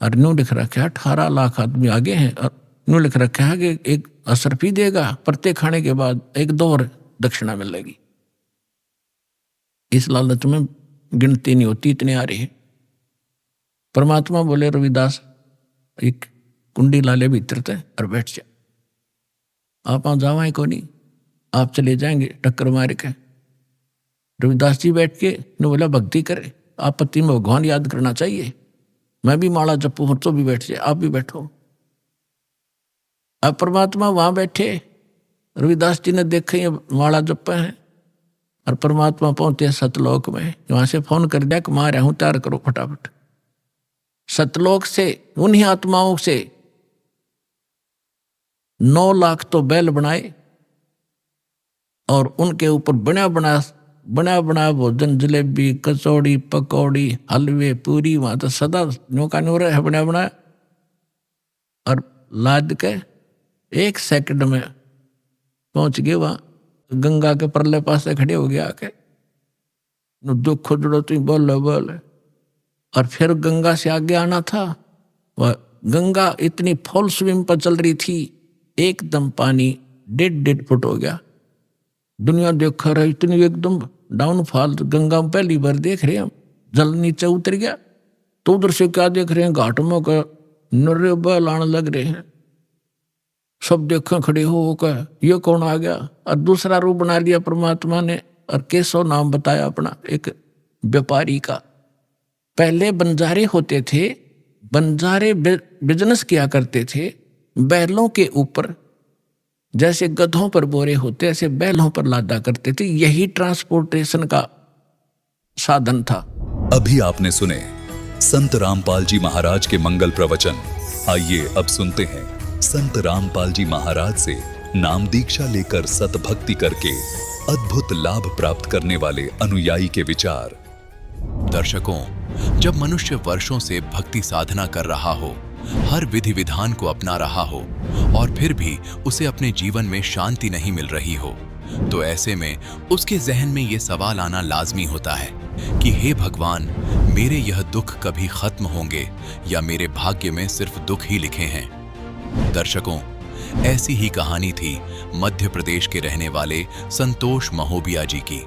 और न्यू लिख रखा है 18 लाख आदमी आगे हैं, और न्यू लिख रखा है कि 1 असरफी देगा, प्रत्येक खाने के बाद 1 दौर दक्षिणा मिलेगी। इस लालच में गिनती नहीं होती, इतने आ रही है। परमात्मा बोले रविदास एक कुंडी लाले भीतर थे और बैठ जा, आप वहां जावाएं को नहीं, आप चले जाएंगे टक्कर मार के। रविदास जी बैठ के ने बोला भक्ति करे, आपत्ति में भगवान याद करना चाहिए, मैं भी माला जपू तो भी बैठ जाए, आप भी बैठो। अब परमात्मा वहां बैठे, रविदास जी ने देखे ये माला जप हैं, और परमात्मा पहुंचे सतलोक में। वहां से फोन कर दिया कि मां रहा हूं, तैयार करो फटाफट। सतलोक से उन्हीं आत्माओं से 9 लाख तो बैल बनाए, और उनके ऊपर बना बना भोजन, जलेबी कचौड़ी पकौड़ी हलवे पूरी, वहां तो सदा न्यू का न्यू रहे बना, और लाद के 1 सेकंड में पहुंच गए वहां। गंगा के परले पास से खड़े हो गया आके, दुख जुड़ो तुम बोल। और फिर गंगा से आगे आना था, वह गंगा इतनी फुल स्विम पर चल रही थी, एकदम पानी 1.5 फुट हो गया। दुनिया देख रहा इतनी एकदम डाउनफॉल, गंगा में पहली बार देख रहे हैं हम, जल नीचे उतर गया। तो उधर से क्या देख रहे हैं, घाट में का नर्रे बैल आने लग रहे हैं, सब देखें खड़े होकर ये कौन आ गया। और दूसरा रूप बना लिया परमात्मा ने, और केशव नाम बताया अपना एक व्यापारी का। पहले बंजारे होते थे, बंजारे बिजनेस किया करते थे बैलों के ऊपर, जैसे गधों पर बोरे होते ऐसे बैलों पर लादा करते थे। यही ट्रांसपोर्टेशन का साधन था। अभी आपने सुने संत रामपाल जी महाराज के मंगल प्रवचन। आइए अब सुनते हैं संत रामपाल जी महाराज से नाम दीक्षा लेकर सतभक्ति करके अद्भुत लाभ प्राप्त करने वाले अनुयायी के विचार। दर्शकों, जब मनुष्य वर्षों से भक्ति साधना कर रहा हो, हर विधि विधान को अपना रहा हो और फिर भी उसे अपने जीवन में शांति नहीं मिल रही हो, तो ऐसे में उसके जहन में ये सवाल आना लाजमी होता है कि हे भगवान, मेरे यह दुख कभी खत्म होंगे या मेरे भाग्य में सिर्फ दुख ही लिखे हैं। दर्शकों, ऐसी ही कहानी थी मध्य प्रदेश के रहने वाले संतोष महोबिया जी की।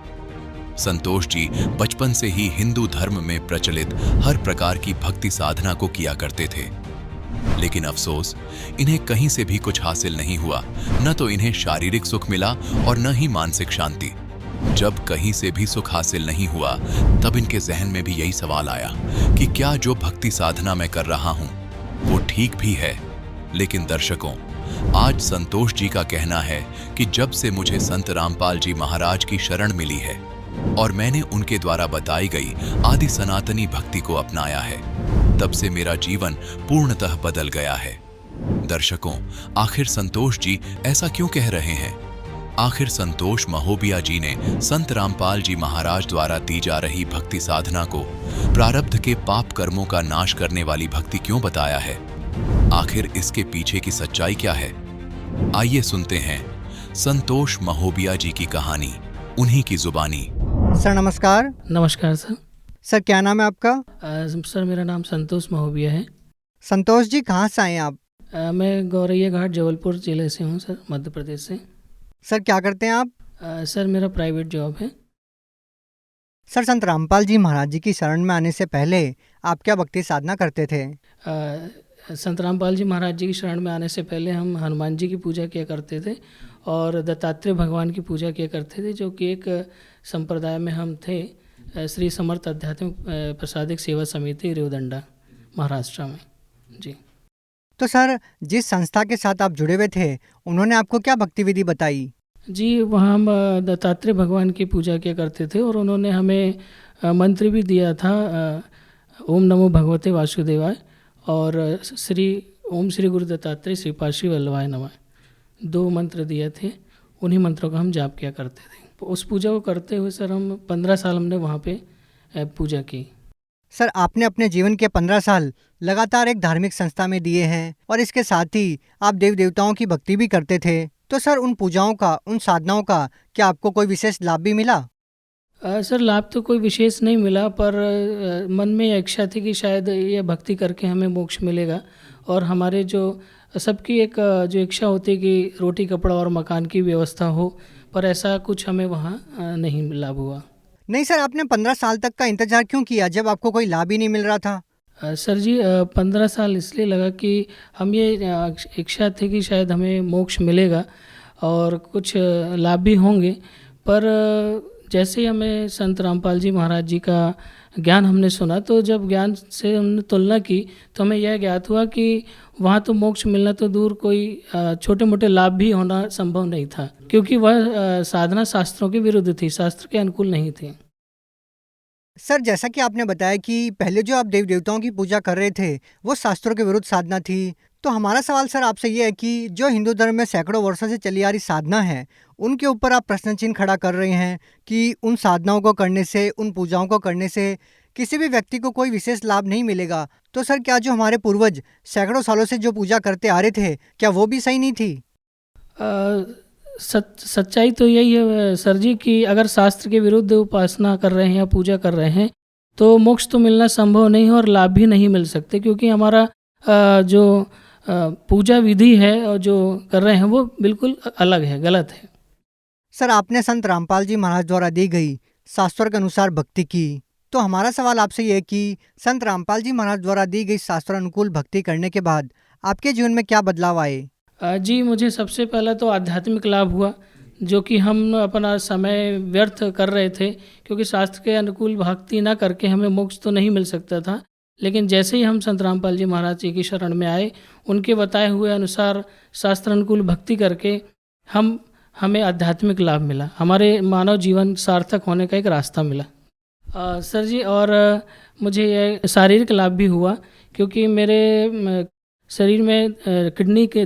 संतोष जी बचपन से ही हिंदू धर्म में प्रचलित हर प्रकार की भक्ति साधना को किया करते थे, लेकिन अफसोस, इन्हें कहीं से भी कुछ हासिल नहीं हुआ। न तो इन्हें शारीरिक सुख मिला और न ही मानसिक शांति। जब कहीं से भी सुख हासिल नहीं हुआ, तब इनके जहन में भी यही सवाल आया कि क्या जो भक्ति साधना मैं कर रहा हूं वो ठीक भी है। लेकिन दर्शकों, आज संतोष जी का कहना है कि जब से मुझे संत रामपाल जी महाराज की शरण मिली है और मैंने उनके द्वारा बताई गई आदि सनातनी भक्ति को अपनाया है, तब से मेरा जीवन पूर्णतः बदल गया है। दर्शकों, आखिर संतोष जी ऐसा क्यों कह रहे हैं? आखिर संतोष महोबिया जी ने संत रामपाल जी महाराज द्वारा दी जा रही भक्ति साधना को प्रारब्ध के पाप कर्मों का नाश करने वाली भक्ति क्यों बताया है? आखिर इसके पीछे की सच्चाई क्या है? आइए सुनते हैं संतोष महोबिया जी की कहानी, उन्हीं की जुबानी। सर नमस्कार। नमस्कार सर। सर क्या नाम है आपका? सर मेरा नाम संतोष महोबिया है। संतोष जी कहाँ से आए आप? मैं गौरैया घाट जबलपुर जिले से हूँ सर, मध्य प्रदेश से। सर क्या करते हैं आप? सर मेरा प्राइवेट जॉब है। सर संत रामपाल जी महाराज जी की शरण में आने से पहले आप क्या भक्ति साधना करते थे? संत रामपाल जी महाराज जी की शरण में आने से पहले हम हनुमान जी की पूजा किया करते थे और दत्तात्रेय भगवान की पूजा किया करते थे, जो कि एक संप्रदाय में हम थे, श्री समर्थ आध्यात्मिक प्रसादिक सेवा समिति रेवदंडा, महाराष्ट्र में। जी। तो सर जिस संस्था के साथ आप जुड़े हुए थे, उन्होंने आपको क्या भक्ति विधि बताई? जी, वहाँ हम दत्तात्रेय भगवान की पूजा किया करते थे और उन्होंने हमें मंत्र भी दिया था, ओम नमो भगवते वासुदेवाय और ओम श्री गुरु दत्तात्रेय श्रीपाद श्री वल्लभाय नमः, 2 मंत्र दिए थे। उन्हीं मंत्रों का हम जाप किया करते थे। उस पूजा को करते हुए सर हम 15 साल हमने वहाँ पे पूजा की। सर आपने अपने जीवन के 15 साल लगातार एक धार्मिक संस्था में दिए हैं और इसके साथ ही आप देव देवताओं की भक्ति भी करते थे, तो सर उन पूजाओं का, उन साधनाओं का क्या आपको कोई विशेष लाभ भी मिला? सर लाभ तो कोई विशेष नहीं मिला, पर मन में इच्छा थी कि शायद ये भक्ति करके हमें मोक्ष मिलेगा और हमारे जो सबकी एक जो इच्छा होती है कि रोटी कपड़ा और मकान की व्यवस्था हो, पर ऐसा कुछ हमें वहाँ नहीं लाभ हुआ। नहीं सर, आपने 15 साल तक का इंतजार क्यों किया जब आपको कोई लाभ ही नहीं मिल रहा था? सर जी 15 साल इसलिए लगा कि हम ये इच्छा थी कि शायद हमें मोक्ष मिलेगा और कुछ लाभ भी होंगे, पर जैसे ही हमें संत रामपाल जी महाराज जी का ज्ञान हमने सुना, तो जब ज्ञान से हमने तुलना की तो हमें यह ज्ञात हुआ कि वहाँ तो मोक्ष मिलना तो दूर, कोई छोटे मोटे लाभ भी होना संभव नहीं था, क्योंकि वह साधना शास्त्रों के विरुद्ध थी, शास्त्र के अनुकूल नहीं थी। सर जैसा कि आपने बताया कि पहले जो आप देव देवताओं की पूजा कर रहे थे वो शास्त्रों के विरुद्ध साधना थी, तो हमारा सवाल सर आपसे ये है कि जो हिंदू धर्म में सैकड़ों वर्षों से चली आ रही साधना है, उनके ऊपर आप प्रश्न चिन्ह खड़ा कर रहे हैं कि उन साधनाओं को करने से, उन पूजाओं को करने से किसी भी व्यक्ति को कोई विशेष लाभ नहीं मिलेगा। तो सर क्या जो हमारे पूर्वज सैकड़ों सालों से जो पूजा करते आ रहे थे, क्या वो भी सही नहीं थी? सच्चाई तो यही है सर जी कि अगर शास्त्र के विरुद्ध उपासना कर रहे हैं या पूजा कर रहे हैं तो मोक्ष तो मिलना संभव नहीं है और लाभ भी नहीं मिल सकते, क्योंकि हमारा जो पूजा विधि है और जो कर रहे हैं वो बिल्कुल अलग है, गलत है। सर आपने संत रामपाल जी महाराज द्वारा दी गई शास्त्रों के अनुसार भक्ति की, तो हमारा सवाल आपसे ये है कि संत रामपाल जी महाराज द्वारा दी गई शास्त्रानुकूल भक्ति करने के बाद आपके जीवन में क्या बदलाव आए? जी, मुझे सबसे पहला तो आध्यात्मिक लाभ हुआ, जो कि हम अपना समय व्यर्थ कर रहे थे, क्योंकि शास्त्र के अनुकूल भक्ति ना करके हमें मोक्ष तो नहीं मिल सकता था, लेकिन जैसे ही हम संत रामपाल जी महाराज जी की शरण में आए, उनके बताए हुए अनुसार शास्त्र अनुकूल भक्ति करके हमें आध्यात्मिक लाभ मिला, हमारे मानव जीवन सार्थक होने का एक रास्ता मिला। सर जी, और मुझे ये शारीरिक लाभ भी हुआ, क्योंकि मेरे शरीर में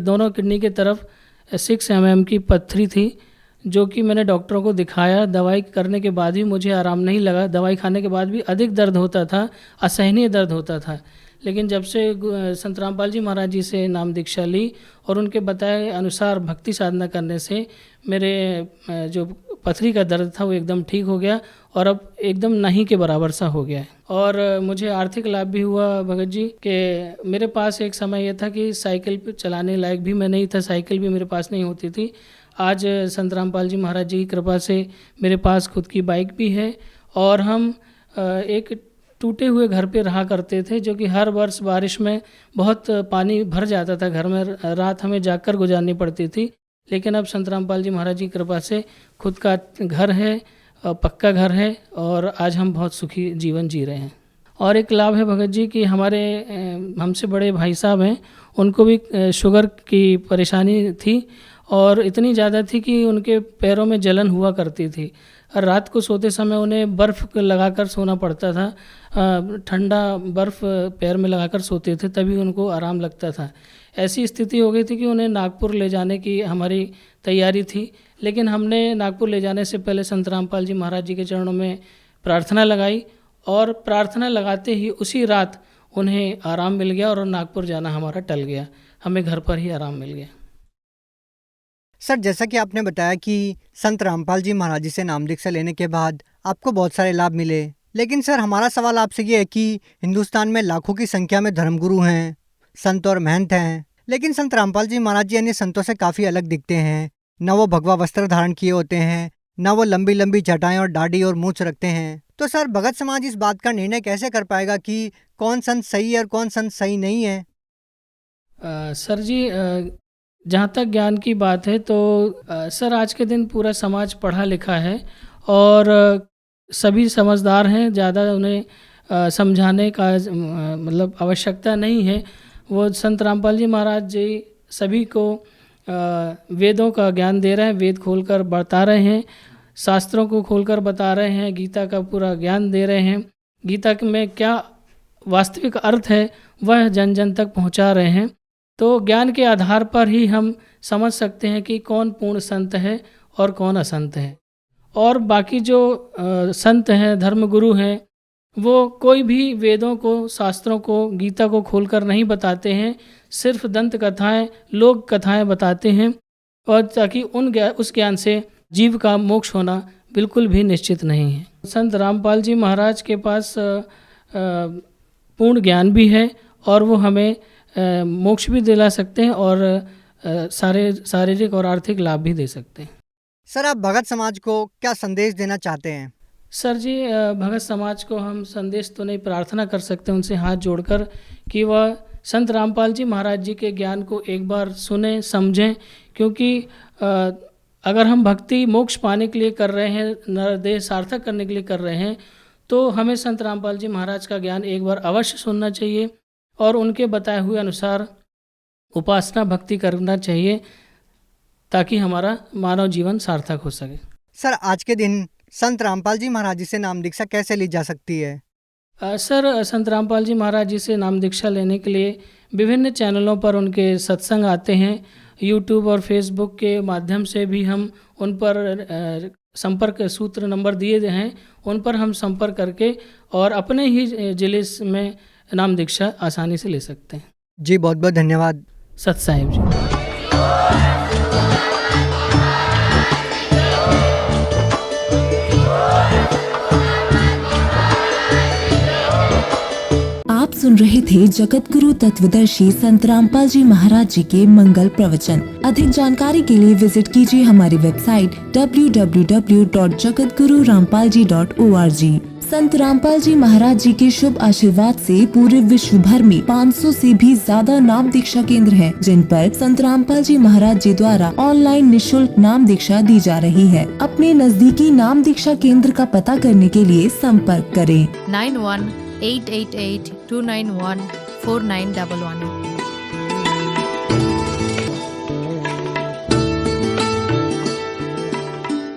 दोनों किडनी के तरफ 6 mm की पत्थरी थी, जो कि मैंने डॉक्टरों को दिखाया। दवाई करने के बाद भी मुझे आराम नहीं लगा, दवाई खाने के बाद भी अधिक दर्द होता था, असहनीय दर्द होता था। लेकिन जब से संत रामपाल जी महाराज जी से नाम दीक्षा ली और उनके बताए अनुसार भक्ति साधना करने से मेरे जो पथरी का दर्द था वो एकदम ठीक हो गया और अब एकदम नहीं के बराबर सा हो गया है। और मुझे आर्थिक लाभ भी हुआ भगत जी कि मेरे पास एक समय यह था कि साइकिल पे चलाने लायक भी मैं नहीं था, साइकिल भी मेरे पास नहीं होती थी। आज संत रामपाल जी महाराज जी की कृपा से मेरे पास खुद की बाइक भी है और हम एक टूटे हुए घर पे रहा करते थे, जो कि हर वर्ष बारिश में बहुत पानी भर जाता था घर में, रात हमें जागकर गुजारनी पड़ती थी। लेकिन अब संत रामपाल जी महाराज जी की कृपा से खुद का घर है, पक्का घर है और आज हम बहुत सुखी जीवन जी रहे हैं। और एक लाभ है भगत जी कि हमसे बड़े भाई साहब हैं, उनको भी शुगर की परेशानी थी और इतनी ज़्यादा थी कि उनके पैरों में जलन हुआ करती थी। और रात को सोते समय उन्हें बर्फ़ लगाकर सोना पड़ता था, ठंडा बर्फ़ पैर में लगाकर सोते थे, तभी उनको आराम लगता था। ऐसी स्थिति हो गई थी कि उन्हें नागपुर ले जाने की हमारी तैयारी थी, लेकिन हमने नागपुर ले जाने से पहले संत रामपाल जी महाराज जी के चरणों में प्रार्थना लगाई और प्रार्थना लगाते ही उसी रात उन्हें आराम मिल गया और नागपुर जाना हमारा टल गया, हमें घर पर ही आराम मिल गया। सर, जैसा कि आपने बताया कि संत रामपाल जी महाराज जी से नाम दीक्षा लेने के बाद आपको बहुत सारे लाभ मिले, लेकिन सर हमारा सवाल आपसे ये है कि हिंदुस्तान में लाखों की संख्या में धर्मगुरु हैं, संत और महंत हैं, लेकिन संत रामपाल जी महाराज जी अन्य संतों से काफ़ी अलग दिखते हैं। न वो भगवा वस्त्र धारण किए होते हैं, न वो लंबी लंबी जटाएं और दाढ़ी और मूंछ रखते हैं। तो सर भगत समाज इस बात का निर्णय कैसे कर पाएगा कि कौन संत सही है और कौन संत सही नहीं है? सर जी, जहाँ तक ज्ञान की बात है तो सर आज के दिन पूरा समाज पढ़ा लिखा है और सभी समझदार हैं, ज़्यादा उन्हें समझाने का मतलब आवश्यकता नहीं है। वो संत रामपाल जी महाराज जी सभी को वेदों का ज्ञान दे रहे हैं, वेद खोलकर बता रहे हैं, शास्त्रों को खोलकर बता रहे हैं, गीता का पूरा ज्ञान दे रहे हैं। गीता में क्या वास्तविक अर्थ है वह जन जन तक पहुंचा रहे हैं। तो ज्ञान के आधार पर ही हम समझ सकते हैं कि कौन पूर्ण संत है और कौन असंत है। और बाकी जो संत हैं, धर्मगुरु हैं, वो कोई भी वेदों को, शास्त्रों को, गीता को खोलकर नहीं बताते हैं, सिर्फ दंत कथाएं, लोक कथाएं बताते हैं, और ताकि उस ज्ञान से जीव का मोक्ष होना बिल्कुल भी निश्चित नहीं है। संत रामपाल जी महाराज के पास पूर्ण ज्ञान भी है और वो हमें मोक्ष भी दिला सकते हैं और सारे शारीरिक और आर्थिक लाभ भी दे सकते हैं। सर, आप भगत समाज को क्या संदेश देना चाहते हैं? सर जी, भगत समाज को हम संदेश तो नहीं, प्रार्थना कर सकते हैं उनसे हाथ जोड़कर कि वह संत रामपाल जी महाराज जी के ज्ञान को एक बार सुने, समझें, क्योंकि अगर हम भक्ति मोक्ष पाने के लिए कर रहे हैं, नरदेह सार्थक करने के लिए कर रहे हैं, तो हमें संत रामपाल जी महाराज का ज्ञान एक बार अवश्य सुनना चाहिए और उनके बताए हुए अनुसार उपासना भक्ति करना चाहिए ताकि हमारा मानव जीवन सार्थक हो सके। सर, आज के दिन संत रामपाल जी महाराज जी से नाम दीक्षा कैसे ली जा सकती है? सर, संत रामपाल जी महाराज जी से नाम दीक्षा लेने के लिए विभिन्न चैनलों पर उनके सत्संग आते हैं। यूट्यूब और फेसबुक के माध्यम से भी हम उन पर संपर्क सूत्र नंबर दिए गए हैं, उन पर हम संपर्क करके और अपने ही जिले में नाम दीक्षा आसानी से ले सकते हैं। जी, बहुत बहुत धन्यवाद। सत साहिब जी। आप सुन रहे थे जगत गुरु तत्वदर्शी संत रामपाल जी महाराज जी के मंगल प्रवचन। अधिक जानकारी के लिए विजिट कीजिए हमारी वेबसाइट www.jagatgururampalji.org। संत रामपाल जी महाराज जी के शुभ आशीर्वाद से पूरे विश्व भर में 500 से भी ज्यादा नाम दीक्षा केंद्र हैं, जिन पर संत रामपाल जी महाराज जी द्वारा ऑनलाइन निःशुल्क नाम दीक्षा दी जा रही है। अपने नजदीकी नाम दीक्षा केंद्र का पता करने के लिए संपर्क करें 91 888-291-4911